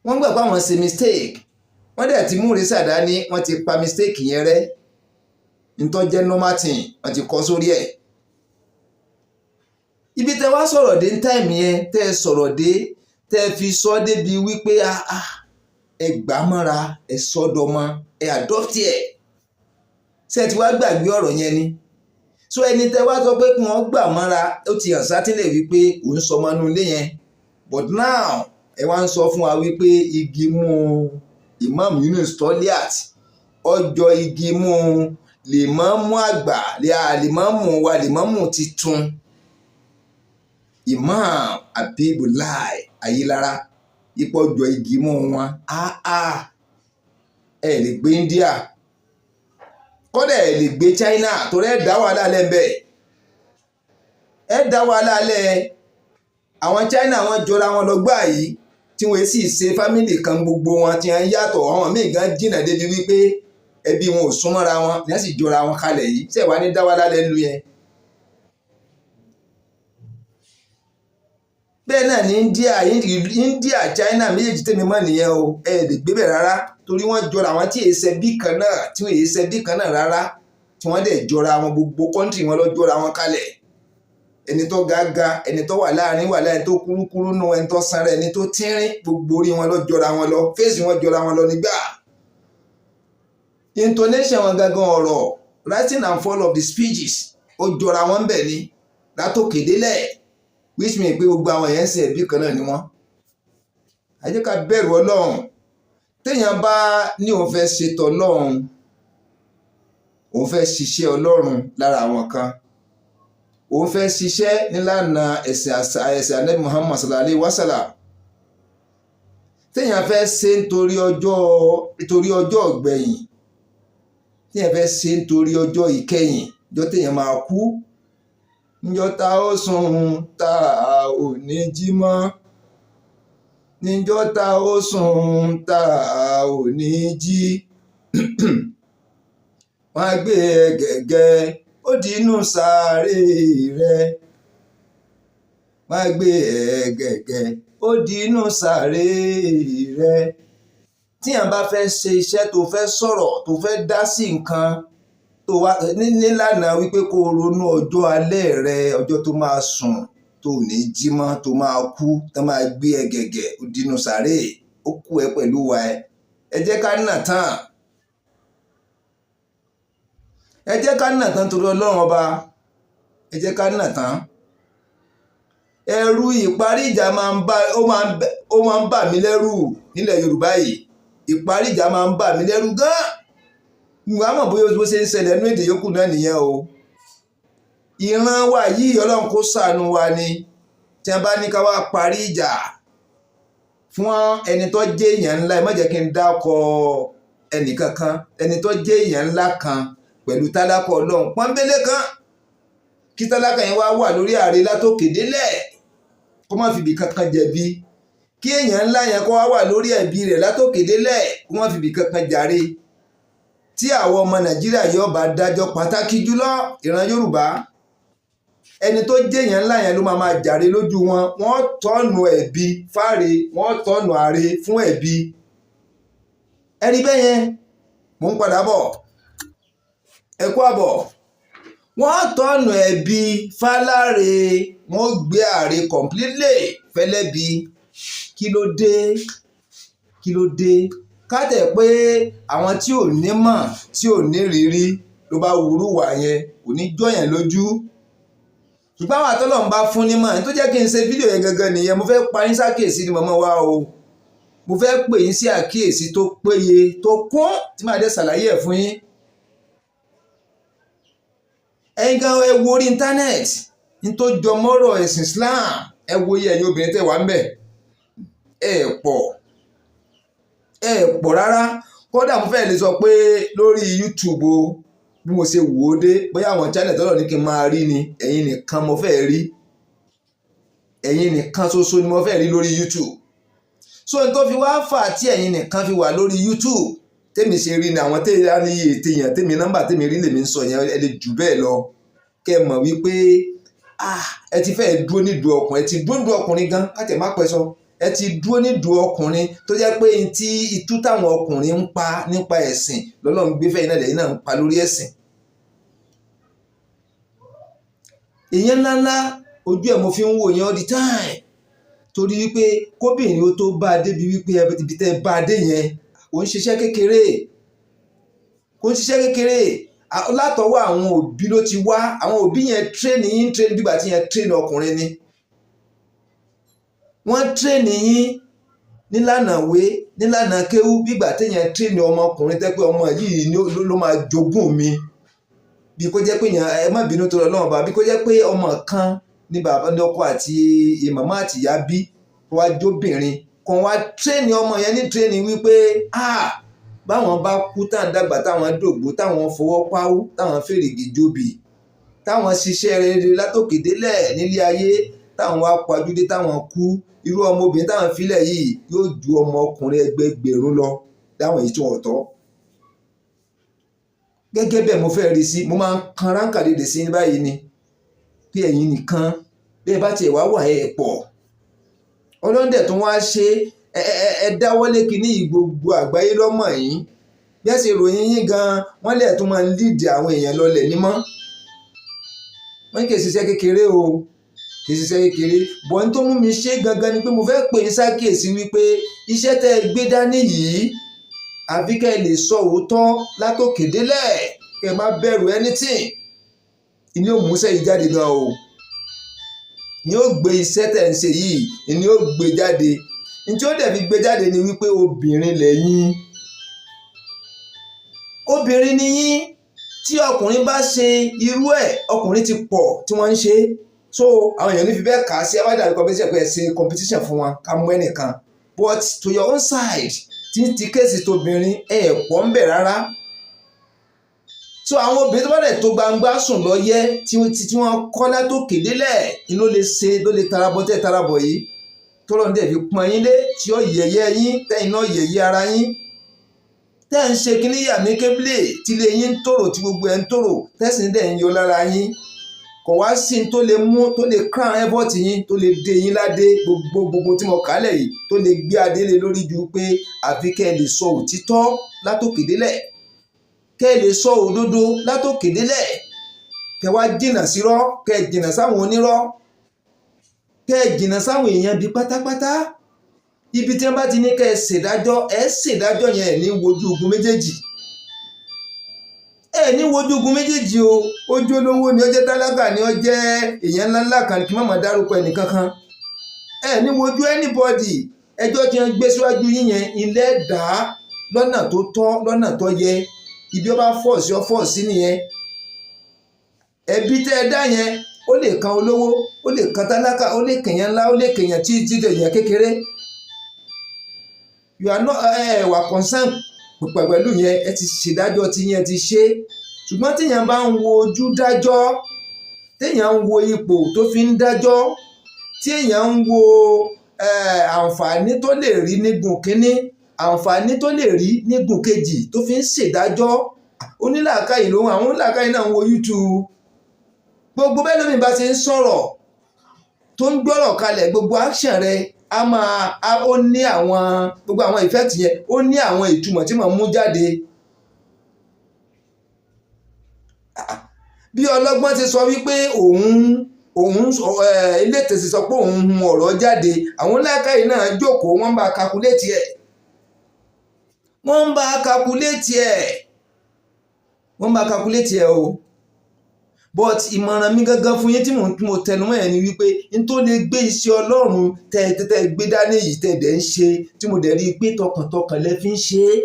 wọ́n gbà pé àwọn ṣe mistake wọ́n dẹ̀ ti mú ìrísà dání wọ́n ti pa mistake yẹn rẹ́ nítọ́jẹ́ normal thing wọ́n ti kọ́ sórí ẹ̀. ibi tẹ wá sọ̀rọ̀ dé ní táìmù yẹn tẹ́ ẹ sọ̀rọ̀ dé tẹ́ ẹ fi sọ débi wípé ẹ gbà mọ́ra ẹ sọ́dọ̀mọ́ ẹ adopt ẹ̀ ṣé ẹ ti wá gbàgbé ọ̀rọ̀ yẹn ni so ẹni tẹ́ wá sọ pé kí wọ́n gbà mọ́ra ó ti hàn sátìlẹ̀ wípé òun sọ ọmọ inú ilé yẹn but now ẹ wá ń sọ fún wa wípé igi mú Imam Yunus Taliat ọjọ́ igi mú lèmọ́mù àgbà lèmọ́mù wa lèmọ́mù titun Imam Abibulai Ayilara ipò ọjọ́ igi mú wọn ẹ lè gbé India kódà ẹ lè gbé China torí ẹ dá wàhálà lẹ́ńbẹ̀ ẹ dá wàhálà lẹ̀. Àwọn China wọn jọra wọn lọ gbà yìí tí wọ́n sì ṣe fámìlì kan gbogbo wọn tí wọ́n yàtọ̀ àwọn míì gan jìnnà débi wípé ẹbí wọn ò súnmọ́ra wọn ní wọ́n sì jọra wọn kalẹ̀ yìí ṣé wà ní dá wàhálà lẹ̀ lu yẹn. bẹ́ẹ̀ náà ní India China méjèèjì tèmi mọ́ nìyẹn o ẹ lè gbé bẹ̀ rárá torí wọ́n jọra àwọn tí èsẹ̀ bí kan náà tí wọ́n èsẹ̀ bí kan náà rárá tí wọ́n dẹ̀ jọra wọn gbogbo kọ́ńtì wọn lọ jọra wọn kalẹ̀. Ẹni tó ga ẹni tó wà láàrin ẹni tó kúrúkúrú nù ẹni tó sanra ẹni tó tínrín gbogbo orí wọn lọ jọra wọn lọ fèsì wọn jọra wọn lọ nígbà. Intonation wọn gangan ọ̀rọ̀ writing and fall of the speeches ó jọra wọn bẹ̀ ni látòkè délẹ̀ which mean pé gbogbo àwọn yẹn ń ṣe ẹbí kan náà ni wọ́n. ẹ jẹ́ ká bẹ̀rù Ọlọ́run téèyàn bá ní òun fẹ́ ṣètò Ọlọ́run òun fẹ́ ṣiṣẹ́ Ọlọ́run lára àwọn kan òun fẹ́ ṣiṣẹ́ nílànà ẹ̀sìn Ànábì Muhammad sallallahu alaihi wasallam téèyàn fẹ́ ṣe nítorí ọjọ́ ọ̀gbẹ̀yìn téèyàn fẹ́ ṣe nítorí ọjọ́ ìkẹyìn ọjọ́ téèyàn máa kú níjọ́ tá ó sùn tá ò ní jí mọ́ níjọ́ tá ó sùn tá ò ní jí wọ́n á gbé ẹ gẹ́gẹ́ ó di inú sàárè rẹ̀ wọ́n á gbé ẹ gẹ́gẹ́ ó di inú sàárè rẹ̀. tíyàn bá fẹ́ ṣe iṣẹ́ tó fẹ́ sọ̀rọ̀ tó fẹ́ dá sí nǹkan tó wá nílànà wípé kó o ronú ọjọ́ alẹ́ rẹ ọjọ́ tó máa sùn tó ní jí mọ́ tó máa kú tó máa gbé ẹ gẹ́gẹ́ ó di inú sàárè ó kú ẹ pẹ̀lú wa ẹ jẹ́ ká nà tán. ẹ jẹ́ ká nà tán torí Ọlọ́run ọba ẹ jẹ́ ká nà tán. ẹ̀rù ìparí ìjà máa ń bà mí lẹ́rù nílẹ̀ Yorùbá yìí ìparí ìjà máa ń bà mí lẹ́rù gan-an ìwà mọ̀ bóyá bó ṣe ń ṣẹlẹ̀ nínú èdè yòókù náà nìyẹn o. ìran wa yìí Ọlọ́run kó ṣàánú wa ni tí wọ́n bá ní ká wá parí ìjà fún ẹni tó jẹ́ èèyàn ńlá ẹ má jẹ́ kí n dákọ ẹnìkankan ẹni tó jẹ́ èèyàn ńlá kan pẹ̀lú tálákà Ọlọ́run pọ́nbélé kan kí tálákà yẹn wá wà lórí ààrẹ látòkè délẹ̀ kó má fi ibì kankan jẹ̀bi kí èèyàn ńlá yẹn kó wá wà lórí ẹ̀bi rẹ̀ látòkè délẹ̀ kó má fi ibì kankan jàre. tí àwọn ọmọ Nàìjíríà yóò bá dájọ́ pàtàkì jùlọ ìran Yorùbá ẹni tó jẹ́ èèyàn ńlá yẹn ló máa jàre lójú wọn wọ́n tọ́nu ẹ̀bi fáre wọ́n tọ́nu àre fún ẹ̀bi. ẹ̀rí bẹ́ẹ̀ yẹn mò ń padà bọ̀ ẹ kú àbọ̀ wọ́n tọ́nu ẹ̀bi fáláre wọ́n gbé àre completely fẹ́lẹ́bi. kí ló dé ká tẹ̀ pé àwọn tí ò ní mọ̀ tí ò ní rírí ló bá wúrú wà yẹn kò ní jọyàn lójú ṣùgbọ́n àwọn àtọ́lọ́run bá fún ní mọ̀ ní tó jẹ́ kí n ṣe fídíò yẹn gangan nìyẹn mo fẹ́ pa yín sákèsí ni mọ̀mọ́ wa o mo fẹ́ pè yín sí àkíyèsí tó péye tó kún tí màá dé ṣàlàyé ẹ̀ fún yín. ẹ̀yin gan ẹ wo orí íńtánẹ́ẹ̀tì ní tó jọ mọ́rọ̀ ẹ̀sìn Islam ẹ wo iye ẹ̀yin obìnrin tẹ̀ wá ń bẹ̀ ẹ pọ̀ rárá kódà mo fẹ́ lè sọ pé lórí YouTube o bí mo ṣe wò ó dé bóyá àwọn channel tọ́lọ̀ ní kí n máa rí ni ẹ̀yin nìkan mo fẹ́ rí ẹ̀yin nìkan ṣoṣo ni mo fẹ́ rí lórí YouTube. so n tó fi wá fà tí ẹ̀yin nìkan fi wà lórí YouTube tèmi ṣe rí ni àwọn téèyàn ní iye téèyàn tèmi nọ́mbà tèmi rí lèmi ń sọ yẹn ẹ lè jù bẹ́ẹ̀ lọ kẹ́ ẹ mọ̀ wípé ẹ ti fẹ́ dúró nídùú ọkùnrin ẹ ti dúró nídùú ọkùnrin gan káàtẹ̀ má pẹ́ sọ ẹ ti dúró nídùú ọkùnrin tó jẹ́ pé tí itú táwọn ọkùnrin ń pa nípa ẹ̀sìn lọ́lọ́run gbé fẹ́yìn náà lẹ́yìn náà ń pa lórí ẹ̀sìn. ìyẹn ńláńlá ojú ẹ̀ mo fi ń wò yẹn all the time torí wípé kóbìnrin ó tó bá a débi wípé ibi tẹ́ bá a dé yẹn kò ń ṣiṣẹ́ kékeré látọwọ́ àwọn òbí ló ti wá àwọn òbí yẹn tírẹ́nì yín tírẹ́nì bígbà tí yẹn tírẹ́nì ọkùnrin ni wọ́n tírẹ́nì yín nílànà ìwé nílànà kéwú bígbà tí yẹn tírẹ́nì ọmọkùnrin tẹ́ pé ọmọ yìí ló máa jogún mi bí kò jẹ́ pé yẹn ẹ má bínú tó lọ lọ́wọ́ bá bí kò jẹ́ pé ọmọ kan ní bàbá ní ọkọ àti màmá àti ìyá bí wá jóbìnrin kan wá tírẹ́nì ọmọ yẹn ní tírẹ́nì wípé báwọn bá kú táwọn dàgbà táwọn dògbò táwọn fọwọ́ páwó táwọn fèrègì jóbi táwọn ṣiṣẹ́ rere látòkè délẹ̀ nílé ayé táwọn wá pajúdé táwọn kú, irú ọmọbìnrin táwọn filẹ̀ yìí yóò ju ọmọ ọkùnrin ẹgbẹgbẹ̀rún lọ láwọn èyí tí wọ́n tọ́. Gẹ́gẹ́ bẹ́ẹ̀ mo fẹ́ rí sí, mo máa ń kan ráńkà dédé sí ní báyìí ni pé ẹ̀yin nìkan bẹ́ẹ̀ bá tiẹ̀ wá wà ẹ̀ pọ̀. Ọlọ́dẹ tó wá ṣe ẹ dáwọ́lé kínní gbogbo àgbáyé lọ́mọ yín bí ẹ ṣe ròyìn yín gan-an wọ́n lẹ̀ tó máa ń líìdì àwọn èèyàn lọlẹ̀ nímọ́. wọ́n kì í ṣiṣẹ́ kékeré o, kì í ṣiṣẹ́ kékeré. bọ́n tó mú mi ṣe gangan ni pé mo fẹ́ pè é ṣàkíyèsí wípé iṣẹ́ tẹ́ ẹ gbé dání yìí àfi kẹ́ ẹ lè sọ òótọ́ látòkè délẹ̀, kẹ́ ẹ má bẹ̀rù anything. ìní ò múṣẹ́ yìí jáde gan o, ni ó gbé iṣẹ́ tẹ̀ ń ṣe yìí ni ó gbé jáde. ní tí ó dẹ̀ fi gbé jáde ni wípé obìnrin lẹ́yìn, obìnrin ni yín. tí ọkùnrin bá ṣe irú ẹ̀, ọkùnrin ti pọ̀ tí wọ́n ń ṣe, so àwọn èèyàn ní fi bẹ́ẹ̀ kà á sí abájáde competition pé ẹ ṣe competition fún wọn ká mú ẹnìkan, but to your own side ti kéèsì tóbìnrin ẹ̀ pọ̀ ń bẹ̀ rárá. so àwọn obìnrin tó bá dẹ̀ tó gbangba sùn lọ yẹ tí wọ́n kọ́ látòkè délẹ̀ ni ló lè ṣe, ló lè tarabọ̀ tẹ́ tarabọ̀ yìí tó lọ́n dẹ̀ fi pọ́n yín lé, tí ó yẹ̀yẹ́ yín tẹ́yìn náà yẹ̀yẹ́ ara yín. tẹ́ ń ṣe kíní yàmí kébìlì tí ilé yín ń tòrò tí gbogbo ẹ̀ ń tòrò tẹ́sìn dẹ̀ ń yọ lára yín. kò wá sí ní tó lè mú, tó lè crown effort yín, tó lè dé yín ládé gbogbo tí mo kálẹ̀ yìí, tó lè gbé adé lé lórí ju pé àfi kẹ́ ẹ lè sọ òtítọ́ látòkè délẹ̀, kẹ́ ẹ lè sọ òdodo látòkè délẹ̀, kẹ́ wá jìnnà sírọ́, kẹ́ ẹ jìnnà sáwọn onírọ́, kẹ́ ẹ jìnnà sáwọn èèyàn bíi pátápátá. ibi tí wọ́n bá ti ní kẹ́ ẹ ṣèdájọ́ yẹn ní wojú ogun méjèèjì, ní wojú ogun méjèèjì o. ojú olówó ni ó jẹ́, tálákà ni ó jẹ́, èèyàn ńláńlá kan kí má máa dárúkọ ẹnìkankan, ní wojú anybody. ẹjọ́ tí wọ́n gbé síwájú yín yẹn ilé dá lọ́nà tó tọ́, lọ́nà tó yẹ. ibi ó bá fọ̀ sí ọ fọ̀ sí nìyẹn. ẹbí tẹ́ ẹ dá yẹn ó lè kan olówó, ó lè kan tálákà, ó lè kèèyàn ńlá, ó lè kèèyàn tí èèyàn kékeré. you are not wà concern pẹ̀lú yẹn, ẹ ti ṣèdájọ́ tí yẹn ti ṣe. ṣùgbọ́n téèyàn bá ń wo ojú dájọ́, téèyàn ń wo ipò tó fi ń dájọ́, tí èèyàn ń wo àǹfààní tó lè rí nígun kínní, àǹfààní tó lè rí nígun kejì tó fi ń ṣèdájọ́, onílàákàyè lòun. àwọn onílàákàyè náà ń wo YouTube. gbogbo bẹ́ẹ̀ lómi bá ṣe ń sọ̀rọ̀ tó ń gbọ́rọ̀ kalẹ̀, gbogbo action rẹ̀ ó ní àwọn gbogbo àwọn effect yẹn, ó ní àwọn ìtumọ̀ tí màá mú jáde. bí ọlọ́gbọ́n ti sọ wípé ilé tẹ̀sí sọ pé òun hun ọ̀rọ̀ jáde, àwọn làákàyè náà jókòó, wọ́n bá calculate ẹ̀, wọ́n bá calculate ẹ̀ o. but ìmọ̀ràn mi gangan fún yín tí mo tẹnumọ́ ẹ̀ ni wípé n tó lè gbé iṣẹ́ Ọlọ́run tẹ́ gbé dání yìí tẹ́ dẹ̀ ń ṣe, tí mo dẹ̀ rí i pé tọkàntọkàn lẹ fi ń ṣe é,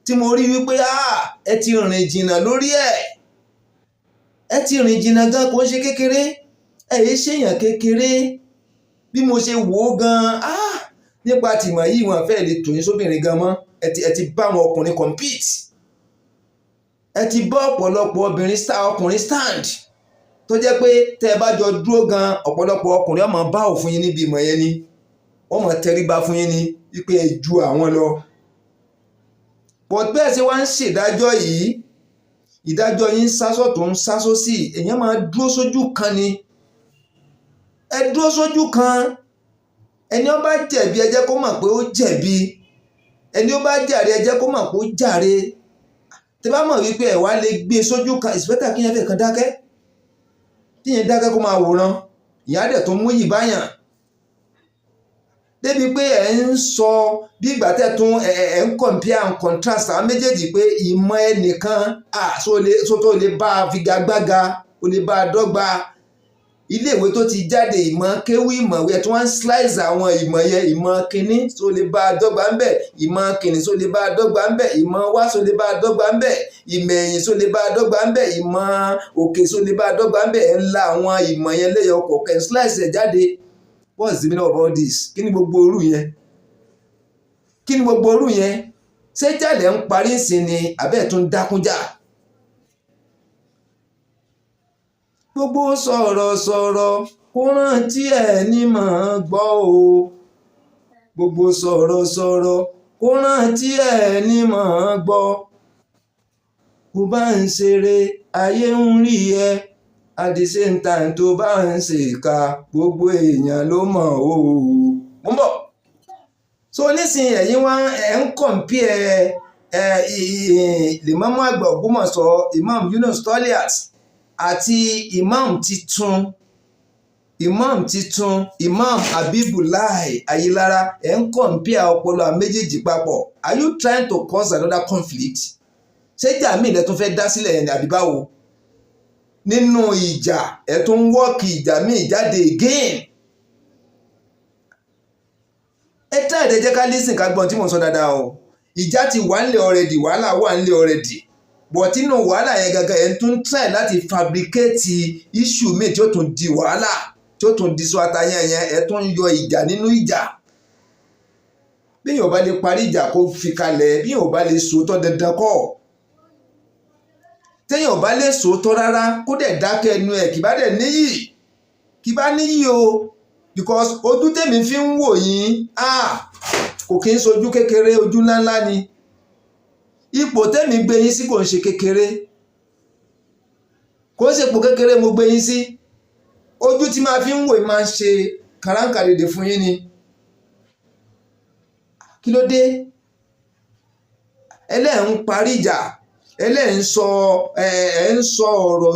tí mo rí wípé ẹ ti rìn jìnnà lórí ẹ̀, ẹ ti rìn jìnnà gan, kò ń ṣe kékeré, ẹ yé ṣèyàn kékeré. bí mo ṣe wò ó gan nípa tìmọ̀ yìí, wọn fẹ́ lè tò yín sóbìnrin gan mọ́. ẹ ti bá àwọn ọkùnrin compete, ẹ ti bá ọ̀pọ̀lọpọ̀ ọkùnrin stand, tó jẹ́ pé tẹ́ ẹ bá jọ dúró gan, ọ̀pọ̀lọpọ̀ ọkùnrin ọmọ bá òfin yín níbi ìmọ̀ yẹn ni, wọ́n mọ̀ tẹríba fún yín ni wípé ẹ ju àwọn lọ. but bẹ́ẹ̀ ṣe wá ń ṣèdájọ́ yìí, ìdájọ́ yín ń sásọ̀ tó ń sásọ̀ sí, èèyàn máa dúró sójú kan ni. ẹ dúró sójú kan. ẹni ó bá jẹ̀bi ẹ jẹ́ kó mọ̀ pé ó jẹ̀bi, ẹni ó bá jàre ẹ jẹ́ kó mọ̀ pé ó jàre. tẹ bá mọ̀ wípé ẹ̀ wá lè gbé sójú kan, ìsìpẹ́tà kí yẹn fẹ́ kan dákẹ́, kí yẹn dákẹ́ kó máa wòran, ìyá dẹ̀ tó mú yìí báyàn. débi pé ẹ̀ ń sọ bí ìgbà tẹ̀ tún ẹ̀ ń compare and contrast àwọn méjèèjì pé ìmọ̀ ẹnìkan tó lè bá a figagbága, ó lè bá a dọ́gba. iléèwé tó ti jáde, ìmọ̀ kéwú, ìmọ̀wé tí wọ́n ń slice àwọn ìmọ̀ yẹn, ìmọ̀ kínní tó lè bá a dọ́gba ń bẹ̀, ìmọ̀ kínní tó lè bá a dọ́gba ń bẹ̀, ìmọ̀ wá tó lè bá a dọ́gba ń bẹ̀, ìmọ̀ ẹ̀yìn tó lè bá a dọ́gba ń bẹ̀, ìmọ̀ òkè tó lè bá a dọ́gba ń bẹ̀. ẹ̀ ń la àwọn ìmọ̀ yẹn lẹ́yọ kọ̀ọ̀kan, slice ẹ̀ jáde. what's the meaning of all this? kí ni gbogbo orú yẹn? ṣé jàlẹ̀ ń parí ìsìn ni àbẹ́ẹ̀ tún dákúnjà? gbogbo sọ̀rọ̀sọ̀rọ̀ kó rántí ẹni máa gbọ́ o. gbogbo sọ̀rọ̀sọ̀rọ̀ kó rántí ẹni máa gbọ́. bó bá ń ṣeré ayé ń rí ẹ at the same time tó bá ń ṣèkà gbogbo èèyàn ló mọ̀ o. mo ń bọ̀. so nísìnyí ẹ̀yin wá ẹ̀ ń compare Ìmáàmù àgbà Ògbómọ̀ṣọ́ Imam Yunus Toliat àti Imam titun Imam Habibullah Ayilara ẹ̀ ń compare ọpọlọ méjèèjì papọ̀. Are you trying to cause another conflict? ṣé ìjà míì lẹ tún fẹ́ dá sílẹ̀ yẹn àbí báwo? nínú ìjà ẹ̀ tún ń wọ́ọ̀kì ìjà míì jáde again. ẹ tẹ́ ẹ̀dẹ̀ jẹ́ ká lísìn ká gbọ́n tí mo sọ dáadáa o. ìjà ti wà nílẹ̀ already, wàhálà wà nílẹ̀ already, but inú wàhálà yẹn gangan ẹ̀ tún try láti fabricate issue míì tí ó tún di wàhálà, tí ó tún di sọ àtàyàn yẹn ẹ̀ tún yọ ìjà nínú ìjà. bí yóò bá lè parí ìjà kó fi kalẹ̀, bí yóò bá lè sòótọ́ dandan kọ́. téèyàn bá lè sòótọ́ rárá kó dẹ̀ dákẹ́ ẹnu ẹ̀ kì bá dẹ̀ níyì, kì bá níyì o. because ojú tèmi fi ń wò yín kò kí ń sojú kékeré, ojú ńláńlá ni. ipò tèmi gbé yín sí kò ń ṣe kékeré, kò ń ṣe ipò kékeré mo gbé yín sí. ojú tí máa fi ń wò yín máa ń ṣe kàráǹkàdèdè fún yín ni. kí ló dé? ẹlẹ́ẹ̀ ń parí ìjà, ẹlẹ́ẹ̀ ń sọ ọ̀rọ̀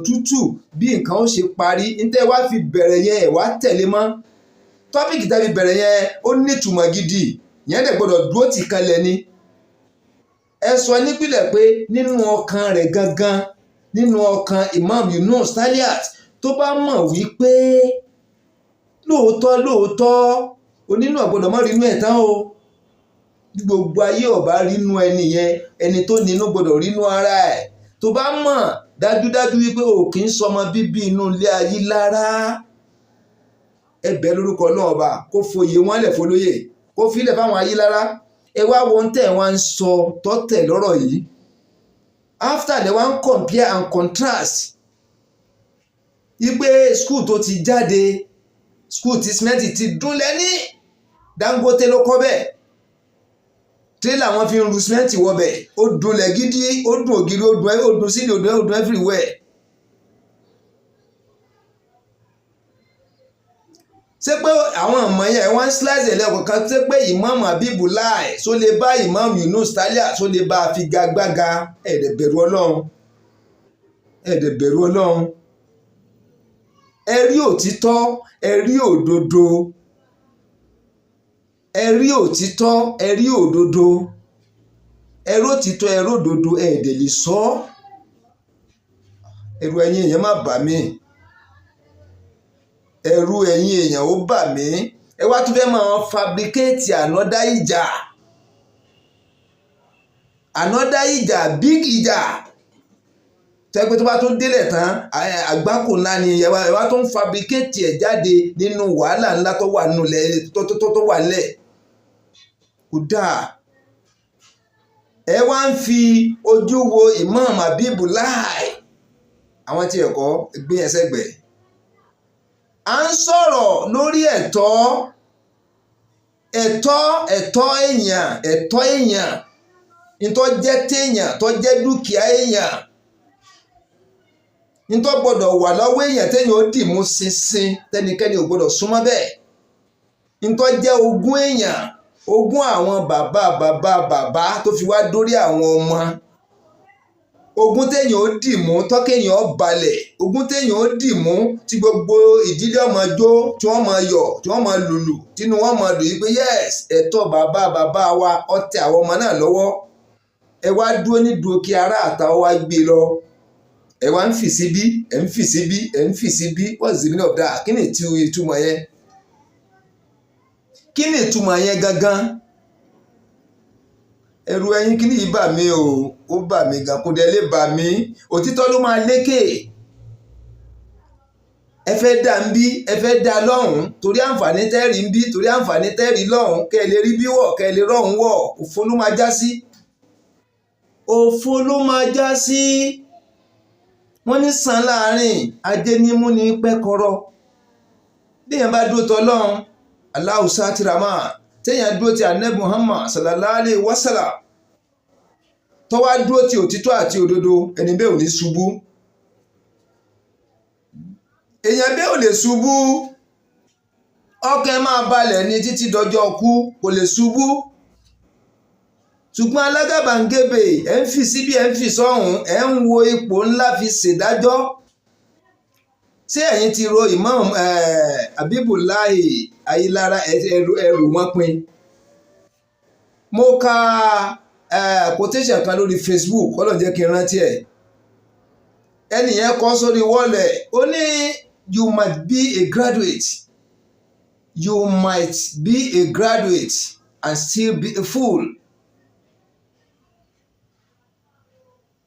tútù bí nǹkan ó ṣe parí. níta wá fi bẹ̀rẹ̀ yẹn ẹ̀ wá tẹ̀lé mọ́. tọ́pìkì tá fi bẹ̀rẹ̀ yẹn ó ní ìtumọ̀ gidi, yẹn dẹ̀ gbọ́dọ̀ dúró tì kanlẹ̀ ni. ẹ sọ nípìnlẹ̀ pé nínú ọkàn rẹ̀ gangan, nínú ọkàn Imam Yunus Toliat tó bá mọ̀ wípé lóòótọ́ onínú àgbọ̀dọ̀ mọ́ rínú ẹ̀ tán o. gbogbo ayé ọba rínú ẹni yẹn, ẹni tó nínú gbọ́dọ̀ rínú ara ẹ̀. tó bá mọ̀ dájúdájú wípé o kì í sọmọ bíbí inú ilé Ayílára, ẹbẹ̀ lórúkọ náà ọba kó foyè wọn lẹ̀ fọlóyè, kó filẹ̀ fáwọn Ayílára. ẹ wá wọn tẹ̀ wá ń sọ tọ́tẹ̀ lọ́rọ̀ yìí. after lẹ wá ń compare and contrast wípé school tó ti jáde, school tí simenti ti dún lẹ́ní, Dangote ló kọ́ bẹ́ẹ̀, tírélà wọn fi ń ru simenti wọbẹ̀, ó dunlẹ̀ gidi, ó dùn ògiri, ó dùn sílẹ̀, ó dùn everywhere. ṣé pé àwọn ọmọ yẹn wọ́n ń slice ẹ̀ lẹ́kọ̀ọ́ kan, ṣé pé Imam Habibullah ṣó lè bá Imam Yunus Toliat ṣó lè bá a figagbága? ẹ̀ẹ́dẹ̀ bẹ̀rù Ọlọ́run, ẹ̀ẹ́dẹ̀ bẹ̀rù Ọlọ́run. ẹ rí òtítọ́, ẹ rí òdodo, ẹ rí òtítọ́, ẹ rí òdodo, ẹ rí òtítọ́, ẹ rí òdodo, ẹ̀ẹ́dẹ̀ lè sọ. ẹ̀rù ẹ̀yin èèyàn má bà mí, ẹ̀rù ẹ̀yin èèyàn ó bà mí. ẹ wá tún fẹ́ máa fabricate another ìjà, big ìjà. tẹ́gbẹ́ tó bá tún délẹ̀ tán àgbákò ńlá ni ẹ wá tún fabricate ẹ̀ jáde nínú wàhálà ńlá tó wà nílẹ̀ tó wà nílẹ̀. kò dáa. ẹ wá ń fi ojú wo Imam Habibullah. àwọn tí ẹ̀kọ́ gbé ẹsẹ̀ gbẹ̀. à ń sọ̀rọ̀ lórí ẹ̀tọ́ èèyàn ntọ́ jẹ́ téèyàn tó jẹ́ dúkìá èèyàn, ntọ́ gbọ́dọ̀ wà lọ́wọ́ èèyàn téèyàn ó dì mú ṣinṣin tẹ́nikẹ́ni ò gbọ́dọ̀ súnmọ́ bẹ́ẹ̀. ntọ́ jẹ́ ogún èèyàn, ogún àwọn bàbá tó fi wá dórí àwọn ọmọ. ogún téèyàn ó dì mú tọ́kéèyàn ó balẹ̀, ogún téèyàn ó dì mú tí gbogbo ìdílé ọmọ jó, tí wọ́n máa yọ̀, tí wọ́n máa lùlù, tínú wọn máa dùn yí pé yes ẹ̀tọ́ bàbá wa ọtẹ àwọn ọmọ náà lọ́wọ́. ẹ wá dúró nídùú kí ará àtàwọn wá gbé lọ. ẹ wá ń fì síbí, ẹ ń fì síbí, ẹ ń fì síbí. what's the meaning of that? kí ni ìtumọ̀ yẹn? kí ni ìtumọ̀ yẹn gangan? ẹ̀rù ẹ̀yin kí ni yìí bà mí o, ó bà mí gan, kò dẹ̀ lè bà mí. òtítọ́ ló máa lékè. ẹ fẹ́ dà ń bí, ẹ fẹ́ dà lọ́hùn, torí àǹfààní tẹ́rì ń bí, torí àǹfààní tẹ́rì lọ́hùn, kẹ́ ẹ lè rí bí wọ̀, kẹ́ ẹ lè rọ̀hún wọ̀. òfo ló máa já sí. òfo ló máa já sí. wọ́n ní san láàrin ajé ní mú ní pẹ́kọ́rọ́. Téèyàn bá dúró tọ́lọ́run Allahu sátirama, téèyàn dúró ti Ànábì Muhammad sallallahu alaihi wasallam, tó wá dúró ti òtítọ́ àti òdodo, ẹni bẹ́ẹ̀ ò ní ṣubú. Èèyàn bẹ́ẹ̀ ò lè ṣubú, ọkàn máa balẹ̀ ní títí dọjọ́ kú, kò lè ṣubú. Ṣùgbọ́n alágàbàǹgebè ẹ̀ ń fi síbi ẹ̀ ń fi sọ́hùn, ẹ̀ ń wo ipò ńlá fi ṣèdájọ́. Ṣé ẹ̀yin ti ro Imam Habibullahi Ayilara ẹrù wọn pin? Mo ka quotation kan lórí Facebook, Ọlọ́run jẹ́ kí n rántí ẹ̀. Ẹnìyẹn kọ sórí wọ́ọ̀lẹ̀, ó ní you might be a graduate, you might be a graduate and still be a fool.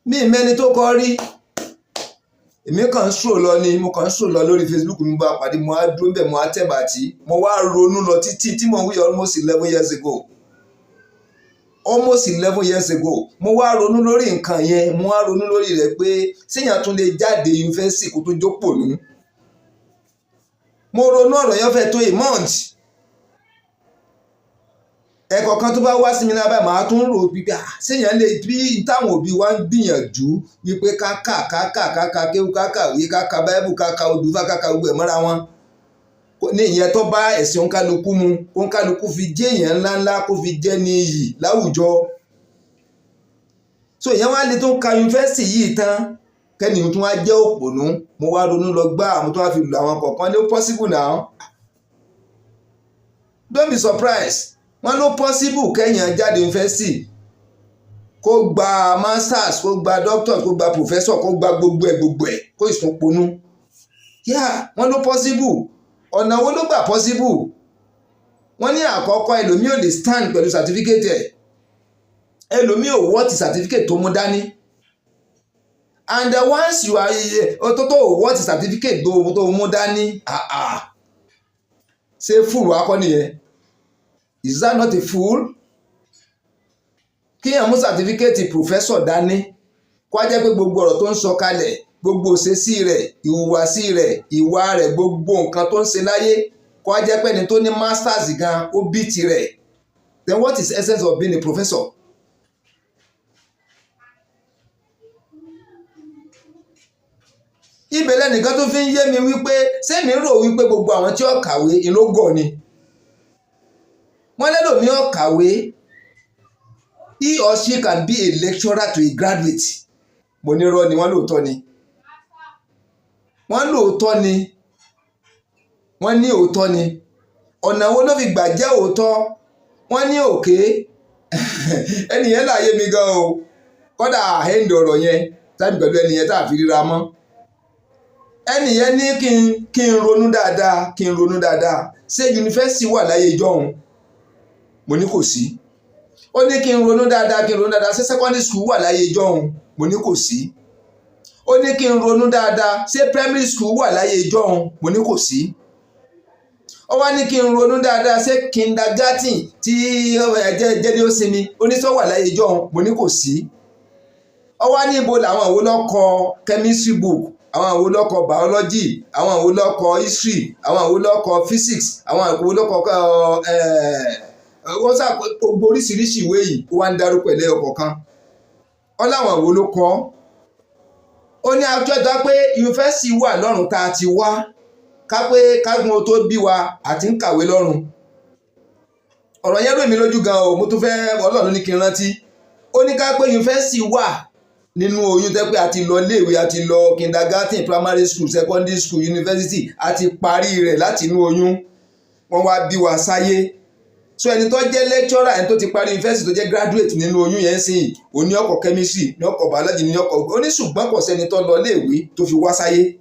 Mi mẹ́ni tó kọ rí, èmi kàn ń stroll lọ ni, mo kàn ń stroll lọ lórí Facebook, mi bá pàdé, mo á dúró bẹ́ẹ̀, mo á tẹ̀ bàtí, mo wá ronú lọ títí tí mo ń wí almost 11 years ago. Almost 11 years ago, mo wá ronú lórí nǹkan yẹn, mo wá ronú lórí rẹ̀ pé séèyàn tún lè jáde yunifásitì kó tó jókòó nù. Mo ronú ọ̀rọ̀ yẹn fẹ́ tó a month. Ẹ̀kọ́ kan tó bá wá sí mi lábẹ́ màá tún rò pípé séèyàn lè bí táwọn òbí wa ń gbìyànjú wípé káka kéwú kákàwé káka báíbù káka odùfá káka gbogbo ẹ̀ mọ́ra wọn. Ní ìyẹn tó bá ẹ̀sìn òǹkálukú mu, òǹkálukú fi jẹ́ èèyàn ńláńlá, kó fi jẹ́ ní iyì láwùjọ. So ìyẹn wá lè tó ń ka yunifásitì yìí tán kẹ́nìyàn tún wá jẹ́ òpònú. Mo wá ronú lọ gbá àwọn tó wá fi lò àwọn kọ̀ọ̀kan ló possible now. Don't be surprised. Wọ́n ló possible kẹ́yìn jáde yunifásitì kó gba masters, kó gba doctor, kó gba professor, kó gba gbogbo ẹ̀ kó ìsúnponú. Yeah, wọ́n ló possible. Ọ̀nà wo ló gbà possible? Wọ́n ní àkọ́kọ́ ẹlòmíì ò lè stand pẹ̀lú certificate ẹ̀, ẹlòmíì ò wọ́ọ̀tì certificate tó mú dání. And once you are tó wọ́ọ̀tì certificate tó mú dání, ṣé fúlù akọ́ nìyẹn? Is that not a fool? Kíyàn mú certificate professor dání, kó jẹ́ pé gbogbo ọ̀rọ̀ tó ń sọ kalẹ̀, gbogbo òṣèṣì rẹ̀, ìhùwàsí rẹ̀, ìwà rẹ̀, gbogbo nǹkan tó ń ṣe láyé, kó jẹ́ pé ẹni tó ní masters gan ó bí tirẹ̀. Then what is the essence of being a professor? Ibẹ̀ lẹ́nìkan tó fi ń yé mi wípé sẹ́mi rò wípé gbogbo àwọn tí ó kàwé ìlógọ̀ ni. Wọ́n lẹ́lòmí ó kàwé, he or she can be a lecturer to a graduate. Mo ní irọ́ ni, wọ́n lóòótọ́ ni. Wọ́n lóòótọ́ ni. Wọ́n ní òótọ́ ni. Ọ̀nà wo ló fi gbà jẹ́ òótọ́? Wọ́n ní òkè. Ẹnìyẹn láàyè mi gan o. Kọ́dà àhẹ́ǹdì ọ̀rọ̀ yẹn tàbí pẹ̀lú ẹnìyẹn tá a fi ríra mọ́. Ẹnìyẹn ní kí n ronú dáadáa, ṣé yunifásitì wà láyé ìjọ́un? Mo ní kò sí. Ó ní kí n ronú dáadáa, ṣé secondary school wà láyé ìjọ́un? Mo ní kò sí. Ó ní kí n ronú dáadáa, ṣé primary school wà láyé ìjọ́un? Mo ní kò sí. Ó wá ní kí n ronú dáadáa, ṣé kindergarten tí jẹ́ni ó sinmi oníṣọ́ wà láyé ìjọ́un? Mo ní kò sí. Ó wá ní ibo làwọn àwo lọ́kọ chemistry book, àwọn àwo lọ́kọ biology, àwọn àwo lọ́kọ history, àwọn àwo lọ́kọ physics, àwọn àwo lọ́kọ wọ́n sá gbogbo oríṣiríṣi ìwé yìí ó wá ń dárúkọ ẹ̀lẹ́ ọ̀kọ̀ọ̀kan. Wọ́n láwọn àwo ló kọ́. Ó ní àjọta pé yunifásitì wà lọ́run tá a ti wá, ká pé kágun tó bí wa àti ń kàwé lọ́run. Ọ̀rọ̀ yẹn rò mí lójú gan o, mo tún fẹ́ Ọlọ́run ní kí n rántí. Ó ní ká pé yunifásitì wà nínú oyún tẹ́ pé a ti lọ iléèwé, a ti lọ kindergarten, primary school, secondary school, university, a ti parí rẹ̀ láti inú oyún. Wọ́n wá bí wa sáyé. So ẹni tó jẹ́ lecturer, ẹni tó ti parí university tó jẹ́ graduate nínú oyún yẹn sìn, ó ní ọkọ̀ chemistry, ní ọkọ̀ biology, ní ọkọ̀ oníṣùgbọ́n kò sẹ́ni tó lọ iléèwé tó fi wá sáyé.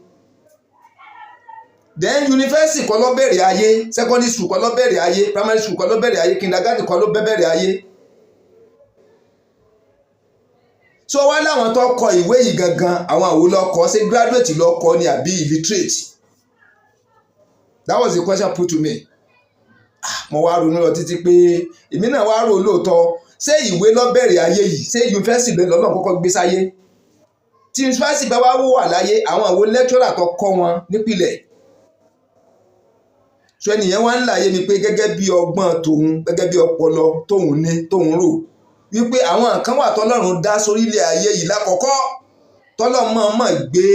Then university kọ́ ló bẹ̀rẹ̀ ayé, secondary school kọ́ ló bẹ̀rẹ̀ ayé, primary school kọ́ ló bẹ̀rẹ̀ ayé, kindergarten kọ́ ló bẹ̀rẹ̀ ayé. So wá láwọn tó kọ ìwé yìí gangan, àwọn àwo ló kọ, ṣé graduate ló kọ ni àbí illiterate? That was the question put to me. Mo wá ronú lọ títí pé èmi náà wá rò lóòótọ́, ṣé ìwé ló bẹ̀rẹ̀ ayé yìí, ṣé yunifásitì lọ́nà kọ́kọ́ gbé sáyé? tí yunifásitì bá wá wà láyé àwọn àwọn lẹ́kítọ́rà tó kọ́ wọn nípìnlẹ̀. So ẹnìyẹn wá ń láyé mi pé gẹ́gẹ́ bí ọgbọ́n tòun, gẹ́gẹ́ bí ọpọlọ tóun ní tóun rò wípé àwọn nǹkan wà tọ́lọ́run dá sórílẹ̀ ayé yìí lákọ̀ọ́kọ́ tọ́lọ́run mọ̀ọ́mọ̀ gbé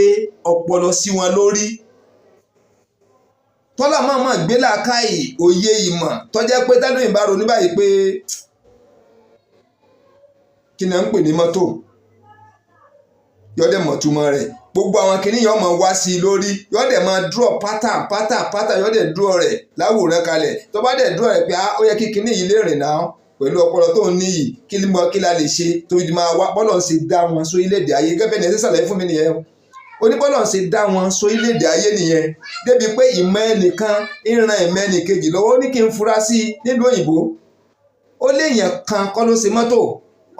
ọpọlọ sí wọn lórí, tọ́lọ́run mọ̀ọ́mọ̀ gbé làákàyè òye ìmọ̀ tọ́jẹ́ pé tẹ́lóyìn bá ronú báyìí pé kí ni à ń pè ní mọ́tò yọ́dẹ̀ mọ̀túmọ̀ rẹ̀, gbogbo àwọn kìnìún yọ̀ mọ̀ wá sí i lórí, yọ́dẹ̀ máa draw pattern yọ́dẹ̀ draw rẹ̀ láwòrán kalẹ̀, tó bá dẹ̀ draw rẹ̀ pé ó yẹ kí kìnìún yìí lè rìn náà pẹ̀lú ọpọlọ tó ń níyì kí la lè ṣe tó fi máa wá bọ́lọ̀ ń ṣe dá wọn sórílẹ̀-èdè ayé gẹ́gẹ́ ní ẹ̀sẹ̀ sàlàyé fún mi nìyẹn. Ó ní bọ́lọ̀ ń ṣe dá wọn sórílẹ̀-èdè ayé nìyẹn débi pé ìmọ̀ ẹnìkan ń ran ìmọ̀ ẹnìkejì lọ́wọ́. Ó ní kí n fura sí i nílùú òyìnbó, ó léèyàn kan kọ́ ló ṣe mọ́tò,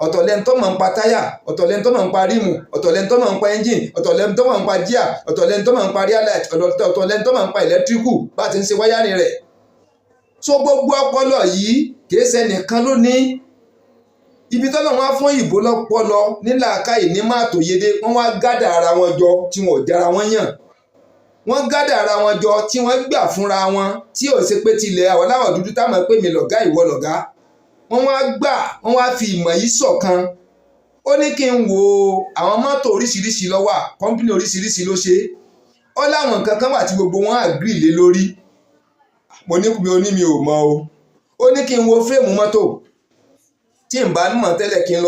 ọ̀tọ̀ lẹ́ni tó máa ń pa táyà, ọ̀tọ̀ lẹ́ni tó máa ń pa rímù, ọ̀tọ̀ lẹ́ni tó máa ń pa ẹ́ńjìn, ọ̀tọ̀ lẹ́ni tó máa ń pa jíà, ọ̀tọ̀ lẹ́ni tó máa ń pa rear light, ọ̀tọ̀ lẹ́ni tó máa ń pa ẹ̀lẹ́tíríkù bá ti ń ṣe wáyárìn rẹ̀. So gbogbo ọpọlọ yìí kìí ṣe nìkan ló ní. Ibi tọ́lọ̀ wọn fún ìbò lọ́pọlọ ní làákàyè ní máa tó yédé, wọ́n wá gádà ara wọn jọ tí wọn ò jára wọn yàn. Wọ́n gádà ara wọn jọ tí wọ́n gbà fúnra wọn tí ò ṣe pé tilẹ̀ àwọn aláwọ̀ dúdú táwọn pè mí lọ̀gá ìwọ lọ̀gá. Wọ́n wá fi ìmọ̀ yìí ṣọ̀kan. Ó ní kí n wo àwọn mọ́tò oríṣiríṣi ló wà, kọ́mpínì oríṣiríṣi ló ṣe. Ó láwọn nǹkan kan wà tí gbogbo wọn àgírí lé lórí. Mo ní mi ò mọ̀ o. Ó ní kí n wo fírémù mọ́tò. Tí n bá mọ̀ tẹ́lẹ̀ kí n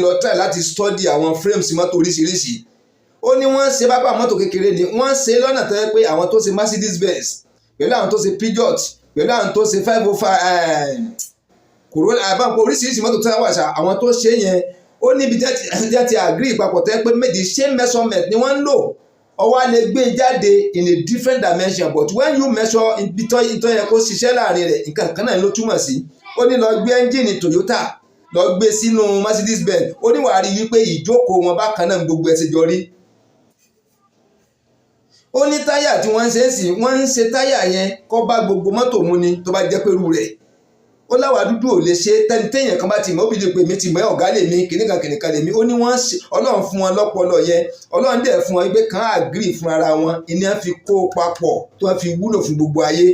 lọ try láti study àwọn frames mọ́tò oríṣiríṣi. Ó ní wọ́n ṣe bábà mọ́tò kékeré ni wọ́n ṣe lọ́nà tó yẹ pé àwọn tó ṣe Mercedes Benz pẹ̀lú àwọn tó ṣe Peugeot pẹ̀lú àwọn tó ṣe 505 Corolla àbápọ̀ oríṣiríṣi mọ́tò tó wà ṣá, àwọn tó ṣe yẹn ó níbi jẹ́ ti agree papọ̀ tẹ́ pé méjì same measurement ni wọ́n ń lò. Ọwọ́ lè gbé jáde in a different dimension but when you measure ibi tó yẹ kó ṣiṣẹ́ láàrin rẹ̀ nǹkan kan náà ló túmọ̀ sí. Ó ní lọ gbé ẹ́ńjìnì Toyota lọ gbé sínú Mercedes Benz, ó ní wàá rí wípé ìjókòó wọn bákan náà gbogbo ẹ̀ ti jọ rí. Ó ní táyà tí wọ́n ń ṣe sí wọ́n ń ṣe táyà yẹn kó bá gbogbo mọ́tò mu ni tó bá jẹ́ pé irú rẹ̀. Ó láwa dúdú ò lè ṣe téèyàn kan bá ti mọ̀ ó bí lè pè mí ti mọ̀ ọ̀gá lè mí kìnìkan lè mí. Ó ní wọ́n ṣe Ọlọ́run fún wọn lọ́pọlọ yẹn, Ọlọ́run dẹ̀ fún wọn pé kàn agree fún ara wọn ìní fi kó papọ̀ tó wọ́n fi wúlò fún gbogbo ayé.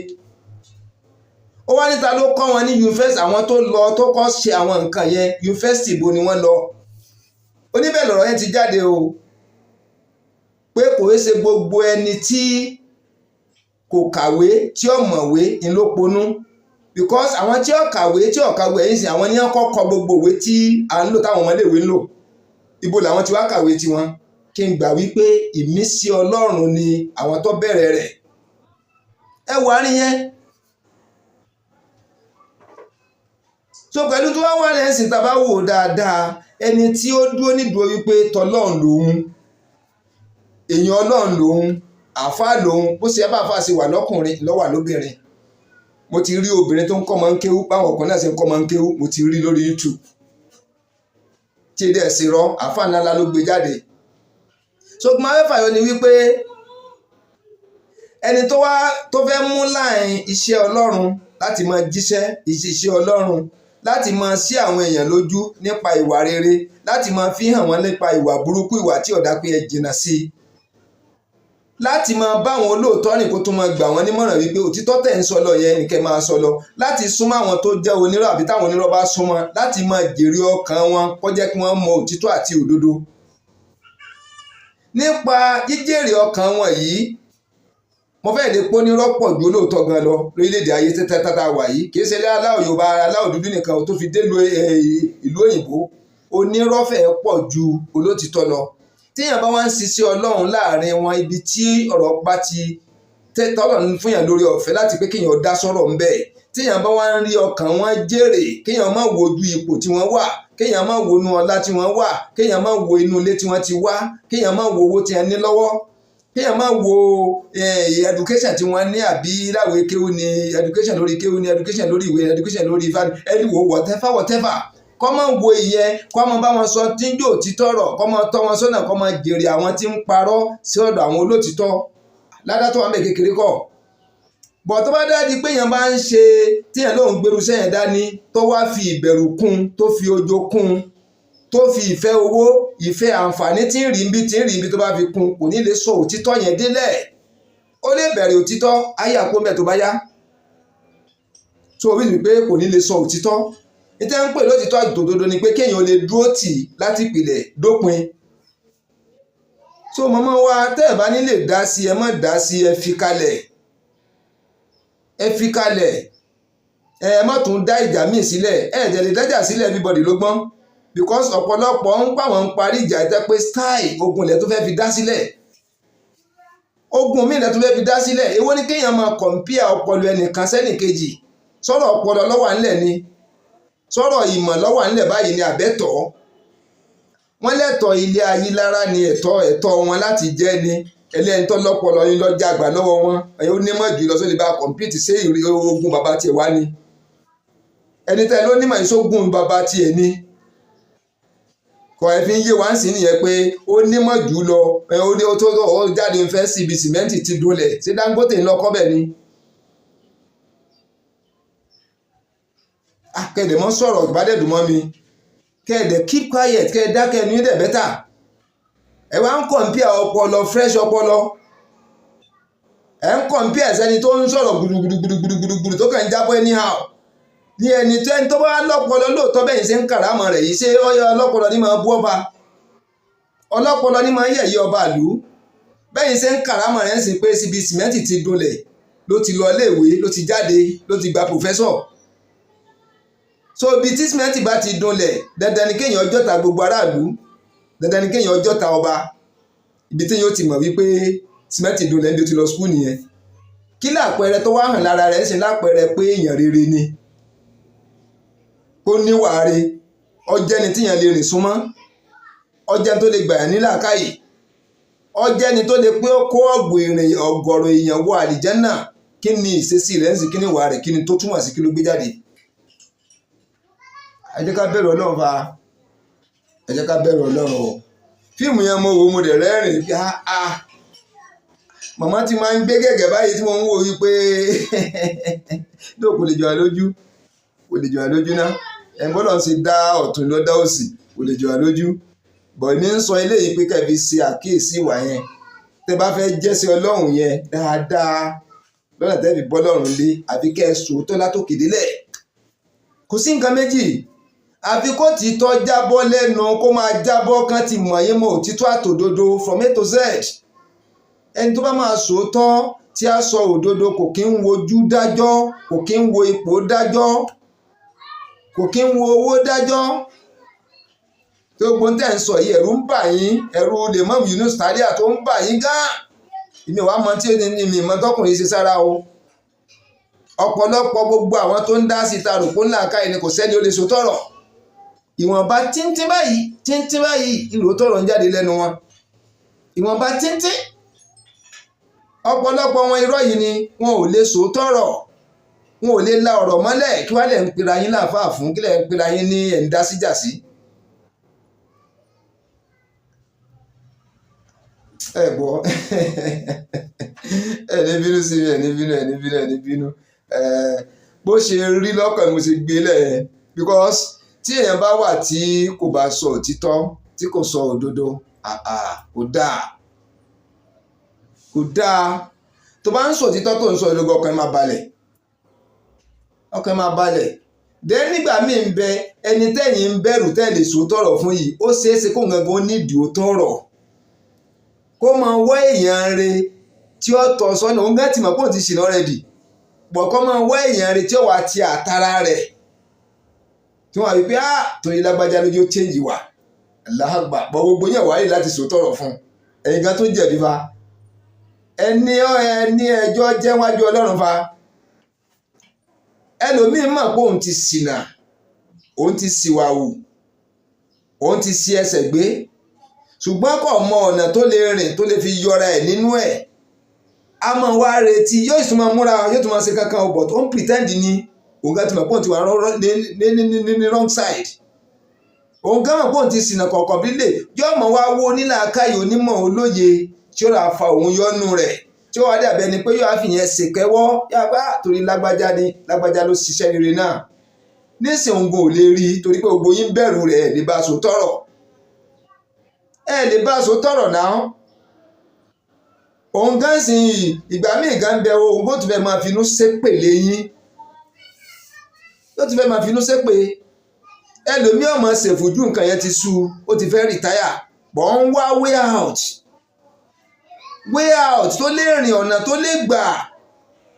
Ó wá níta ló kọ́ wọn ní yunifásitì, àwọn tó lọ tó kọ́ ṣe àwọn nǹkan yẹn yunifásitì ibo ni wọ́n lọ. Ó ní bẹ́ẹ̀ lọ̀rọ̀ yẹn ti jáde o pé kò ṣe gbogbo ẹni tí kò kàwé tí ó mọ̀wé ń ló ponú because àwọn tí ó kàwé ẹ̀yìn sí àwọn ní wọ́n kọ́ gbogbo ìwé tí à ń lò táwọn ọmọléèwé ń lò. Ibo làwọn ti wá kàwé tiwọn. Kí n gbà wípé ìmísí Ọlọ́run ni àwọn tó bẹ̀rẹ̀ rẹ̀. Ẹ wà ní yẹn. So pẹ̀lú tó wá lẹ́sìn tá a bá wò dáadáa ẹni tí ó dúró nídùú wípé tọlọ́run lòun, èèyàn Ọlọ́run lòun, àáfàá lòun, bó ṣe bá àáfàá ṣe wà lọ́kùnrin lọ́wà lóbìnrin. Mo ti rí obìnrin tó ń kọ́ máa ń kéwú báwọn ọkùnrin náà ṣe ń kọ́ máa ń kéwú, mo ti rí lórí YouTube. Tí èdè ẹ̀sìn rọ àáfàá ńlá ló gbé jáde. So máa fẹ́ fàyọ ni wípé ẹni tó fẹ́ mú láàrin iṣẹ́ Ọlọ́run láti máa jíṣẹ́ iṣẹ́ Ọlọ́run, láti máa ṣí àwọn èèyàn lójú nípa ìwà rere, láti máa fi hàn wọ́n nípa ìwà burúkú, ìwà tí ọ̀dà pé ẹ jìnnà sí i, láti máa bá àwọn olóòótọ́ rìn kó tó máa gbà wọ́n nímọ̀ràn wípé òtítọ́ tẹ̀ ń sọ lọ yẹn nìkẹ́ máa sọ lọ, láti súnmọ́ àwọn tó jẹ́ onírọ́ àbí táwọn onírọ́ bá súnmọ́, láti máa jèrè ọkàn wọn kó jẹ́ kí wọ́n mọ òtítọ́ àti òdodo. Nípa jíjèrè ọkàn wọn yìí, mo fẹ́ lè pọ́ nírọ́ pọ̀ ju olóòótọ́ gan lọ lórílẹ̀‐èdè ayé tẹ́tẹ́ wà yìí. Kì í ṣe aláwọ̀ Yorùbá aláwọ̀ dúdú nìkan tó fi dé ìlú òyìnbó, onírọ́ fẹ́ pọ̀ ju olóòtítọ́ lọ. Téèyàn bá wá ń ṣiṣẹ́ Ọlọ́run láàrin wọn, ibi tí ọ̀rọ̀ bá ti tọ́lọ́run fún yàn lórí ọ̀fẹ́ láti pé kéèyàn dá sọ̀rọ̀ ń bẹ̀. Téèyàn bá wá ń rí ọkàn wọn jèrè, kéèyàn má wojú ipò tí wọ́n wà, kéèyàn má wo inú ọlá tí wọ́n wà, kéèyàn má wo inú ilé tí wọ́n ti wá, kéèyàn má wo owó tí wọ́n ní lọ́wọ́, kéèyàn má wo education tí wọ́n ní àbí láwé kéwú ni education lórí kéwú ni education lórí ìwé education lórí ifá ẹni wo whatever. Kọ́ máa wo ìyẹn, kọ́ máa bá wọn sọ tí ń jò títọ́ rọ̀, kọ́ máa tọ́ wọn sọ́nà, kọ́ máa jèrè àwọn tí ń parọ́ sí ọ̀dọ̀ àwọn olótìtọ́. Ládá tó wà mẹ́ kékeré kọ́. Bọ̀ tó bá dáàdi pé èèyàn bá ń ṣe tíyẹn lóun gbèrú sẹ́yìn dání tó wá fi ìbẹ̀rù kún, tó fi ojo kún, tó fi ìfẹ́ owó, ìfẹ́ àǹfààní tí ń rí ibi tó bá fi kún kò ní lè sọ òtítọ́ yẹn délẹ̀. Ó lè bẹ̀rẹ̀ òtítọ́ ayé àkóńbẹ̀ tó bá yá tó o rí i pé kò ní lè sọ òtítọ́. ìtẹ́ ń pè lótìtọ́ àtòdodo ni pé kéèyàn lè dúró tì láti ìpìlẹ̀ dópin. So màmá wa tẹ́ ẹ̀ bá ní lè dá sí ẹ má dá sí ẹ fi kalẹ̀ ẹ má tún dá ìjà míì sílẹ̀ ẹ jẹ́ lè dájà sílẹ̀ everybody ló gbọ́n because ọ̀pọ̀lọpọ̀ ń pàwọn ń parí ìjà ìtẹ́ pé style ogun ilẹ̀ tó fẹ́ fi dá sílẹ̀ ogun míì ilẹ̀ tó fẹ́ fi dá sílẹ̀ èwo ni kéèyàn máa compare ọpọlọ ẹnìkan sẹ́nìkejì sọ̀rọ̀ ọpọlọ lọ́wọ́ ńlẹ̀ ni sọ̀rọ̀ ìmọ̀ lọ́wọ́ ńlẹ̀ báyìí ni àbẹ́tọ̀ wọ́n lẹ́tọ̀ ilé ayé lára ni ẹ̀tọ́ wọn láti jẹ́ ni ẹlẹ́ni tó lọ́pọlọ yín lọ́jà àgbà lọ́wọ́ wọn ẹ̀yìn onímọ̀ jù lọ sórí bá compete ṣé ogun bàbá tiẹ̀ wá ni ẹni tẹ́ ló nímọ̀ ìṣógun bàbá tiẹ̀ ni kọ̀ ẹ̀ fi ń yé wá ń sìn nìyẹn pé ó nímọ̀ jù lọ ó jáde ń fẹ́ síbi sìmẹ́ǹtì ti dolẹ̀ ṣé Dangote ń lọ kọ́ bẹ̀ ni. Kẹ̀dẹ̀ mọ́ sọ̀rọ̀ ìbádẹ́dùn mọ́ mi kẹ̀dẹ̀ keep quiet kẹ̀dẹ̀ dákẹ́ ní dẹ̀ bẹ́tà ẹ wá ń compare ọpọlọ fresh ọpọlọ ẹ ń compare ẹsẹ́ni tó ń sọ̀rọ̀ gbùdùgbùdùgbùdùgbùdù tó kàn ń jábọ́ anyhow ní ẹni tó bá lọ́pọlọ lóòótọ́ bẹ́yìn ṣe ń kàrámọ̀ rẹ̀ yìí ṣé ọlọ́pọlọ ní máa bú ọba ọlọ́pọlọ ní máa yẹ̀yẹ́ ọba ìlú bẹ́yìn ṣe ń kàrámọ̀ rẹ̀ ń sìn pé síbi sìmẹ́ǹtì ti dolẹ̀ ló ti lọ iléèwé ló ti jáde ló ti gba professor so ibi tí sìmẹ́ǹtì bá ti dunlẹ̀ dandan ni kéèyàn ọjọ́ ta gbogbo aráàlú dandan ni kéèyàn ọjọ́ ta ọba ibi tí yóò ti mọ̀ wípé sìmẹ́ǹtì dunlẹ̀ níbi ó ti lọ skul nìyẹn kí lápẹẹrẹ tó wá hàn lára rẹ̀ ṣe lápẹẹrẹ pé èèyàn rere ni kó níwàáre ọjẹ́ni tíyàn lè rìn súnmọ́ ọjẹ́ni tó lè gbàyàn ní làákàyè ọjẹ́ni tó lè pé ó kó ọ̀gọ̀rọ̀ èèyàn wọ àlìjẹ́nà kí ni ìṣesí rẹ̀ ń sìn kí ni ìwà rẹ̀ kí ni tó túmọ̀ sí kí ló gbé jáde. ẹ jẹ́ ká bẹ̀rù Ọlọ́run fa ẹ jẹ́ ká bẹ̀rù Ọlọ́run o fíìmù yẹn mo wò mo dẹ̀ rẹ́rìn bí màmá ti máa ń gbé gẹ̀gẹ̀ báyìí tí mo ń wò yí pé tó kò lè jọ àlójú náà ẹ̀ ń gbọ́dọ̀ ṣe dá ọ̀tún ló dá òsì kò lè jọ àlójú bọ̀ ní ń sọ eléyìí pé kẹ́bi ṣe àkíyèsí ìwà yẹn tẹ́ bá fẹ́ jẹ́sẹ̀ Ọlọ́run yẹn dáadáa lọ́nà tẹ́ fi bọ́ lọ́rùn lé àfi kẹ́ ẹ sòótọ́ látòkè délẹ̀ kò sí nǹkan méjì àfi kó ti tọ́ jábọ́ lẹ́nu kó máa jábọ́ kán ti mọ̀ yín mọ́ òtítọ́ àtòdodo from A to Z ẹni tó bá máa sòótọ́ tí a sọ òdodo kò kí ń wojú dájọ́ kò kí ń wo ipò dájọ́ kò kí ń wo owó dájọ́ tó gbóhùn tẹ̀ ń sọ yìí ẹ̀rù ń bà yín ẹ̀rù lè mọ̀ Yunus Taria tó ń bà yín gán ìmí wàá mọ tí ní mi mọ tọkùnrin ṣe sára o ọ̀pọ̀lọpọ̀ gbogbo àwọn tó ń dá sí ta rò pé ńlá káyìí ni kò sẹ́ni ó lè so tọ̀rọ̀ ìwọ̀nba tíntín báyìí ìlò tọ̀rọ̀ ń jáde lẹ́nu wọn ìwọ̀nba tíntín ọ̀pọ̀lọpọ̀ wọn irọ́ yìí ni wọn ò lè so tọ̀rọ̀ wọn ò lè la ọ̀rọ̀ mọ́lẹ̀ kí wàá lẹ̀ ń pera yín láàfáà fún kí lẹ̀ ń pera yín ní ẹ̀ ń dá síjà sí. ẹ gbọ́ ẹni bínú sí mi ẹni bínú bó ṣe rí lọ́kàn mo ṣe gbé lẹ̀ because tí èèyàn bá wà tí kò bá sọ òtítọ́ tí kò sọ òdodo kò dáa tó bá ń sọ òtítọ́ tó ń sọ òdodo ọkàn máa balẹ̀ dẹ́ nígbà míì ń bẹ ẹni tẹ́yìn ń bẹ̀rù tẹ́lẹ̀ sòótọ́rọ̀ fún yìí ó ṣeéṣe kó gangan nídìí òótọ́rọ̀ kó máa wá èèyàn re tí ó tọ́ sọ́nà òun gán ti mọ̀ pé òun ti ṣìnà already bọ̀ kó máa wá èèyàn re tí ó wà ti àtàrà rẹ̀ tí wọ́n á rí pé torí lágbájá lójú ó change wà Allahu Akbar bọ̀ gbogbo yẹn wáyé láti sòótọ́rọ̀ fún ẹ̀yin gan tó jẹ̀bi fa ẹni ẹjọ́ jẹ́ wájú Ọlọ́run fa ẹlòmíín mọ̀ pé òun ti ṣìnà òun ti ṣìwàwù òun ti ṣi ẹsẹ̀ gbé ṣùgbọ́n kò mọ ọ̀nà tó lè rìn tó lè fi yọra ẹ̀ nínú ẹ̀ a máa wá retí yóò sì máa múra yóò tún máa ṣe kankan o but ó ń pretend ni òun gan ti mọ̀ pé òun ti wà ní wrong side òun gan mọ̀ pé òun ti ṣìnà kọ̀ọ̀kan bílẹ̀ yóò mọ̀ wá wo nílàákàyè onímọ̀ olóye tí ó rà fa òun yọ́nú rẹ̀ tí ó wá dàbí ẹni pé yóò á fi yẹn ṣèkẹ́wọ́ yàgbá torí lágbájá ló ṣiṣẹ́ rere náà nísìnyí òun kò lè rí torí pé gbogbo yín bẹ̀rù rẹ̀ lè bá a sọ tọ̀rọ̀ ẹ lè bá aṣọ tọrọ náà òun gan sì ìgbà míì gan bẹ òun bó ti fẹ́ máa finú ṣépè léyìn ló ti fẹ́ máa finú ṣépè ẹlòmíì ọmọ ṣèfojú nǹkan yẹn ti sú ó ti fẹ́ rìtáyà bọ́ ń wá way out tó lè rìn ọ̀nà tó lè gbà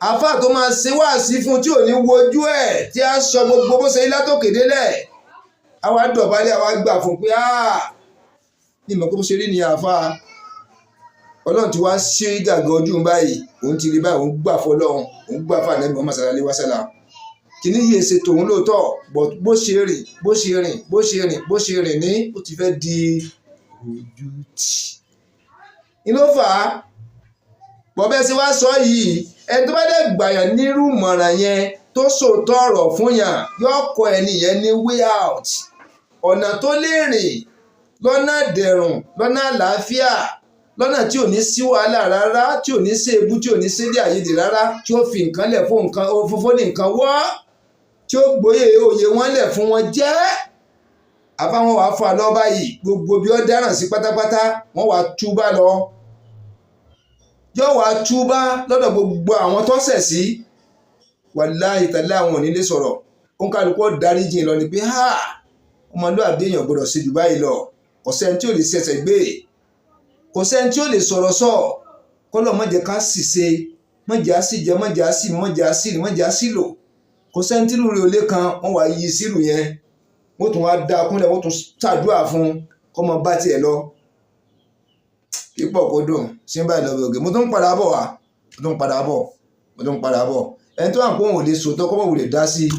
àfà tó máa ṣe wáàsí fún tí ò ní wojú ẹ̀ tí a sọ gbogbo bó ṣe ilá tó kéde lẹ̀ àwa dọ̀bálẹ̀ àwa gbà fún pé ní ìmọ̀ pé bó ṣe rí ni àfà ọlọ́run ti wá ṣe gàgà ojú báyìí òun ti rí báyìí òun gbà fọlọ́run òun gbà fún ànábì Muhammad sallallahu alaihi wasallam kìíní yìí ṣe tòun lóòótọ́ bó ṣe rìn ní ó ti fẹ́ di ojú tì ní ló fà á bọ́bẹ́ sí wá sọ yìí ẹni tó bá dẹ̀ gbàyàn nírú mọ̀ràn yẹn tó sòótọ́ ọ̀rọ̀ fún yàn yóò kọ ẹni yẹn ní way out ọ̀nà tó lè rìn lọ́nà dẹ̀rùn lọ́nà àlàáfíà lọ́nà tí ò ní sí wàhálà rárá tí ò ní sí ebú tí ò ní sí èdè àìyedè rárá tí ó fi nǹkan lẹ̀ fún nǹkan òfófó ní nǹkan wọ́ tí ó gbóyè òye wọn lẹ̀ fún wọn jẹ́ àbáwọn wàá fà lọ báyìí gbogbo bí ó dáràn sí pátápátá wọn wàá túbà lọ yóò wàá túbà lọ́dọ̀ gbogbo àwọn tó ṣẹ̀ sí wàláhì tàlá àwọn ò ní lè sọ̀rọ̀ òun kálukú dáríjì lọ ni pé ọmọlúwàbí èèyàn gbọdọ̀ ṣe jù báyìí lọ kò sẹ́ni tí ò lè ṣẹ̀ṣẹ̀ gbé kò sẹ́ni tí ò lè sọ̀rọ̀ sọ kọ́lọ̀ mọ̀jẹ̀ ká sì ṣe mọ̀jẹ̀ á sì jẹ mọ̀jẹ̀ á sì mọ̀jẹ̀ á sì rí mọ̀jẹ̀ á sì lò kò sẹ́ni tí lóore olé kan wọ́n wá yí sílù yẹn wọ́n tún wá dá kúnlẹ̀ wọ́n tún ṣàdúrà fún kọ́mọ bá tiẹ̀ lọ pípọ̀ kó dùn sí báyìí lọ́wọ́ ògè mo tún padà bọ̀ ẹni tó wà pé òun ò lè sòótọ́ kọ́mọ wò lè dá sí i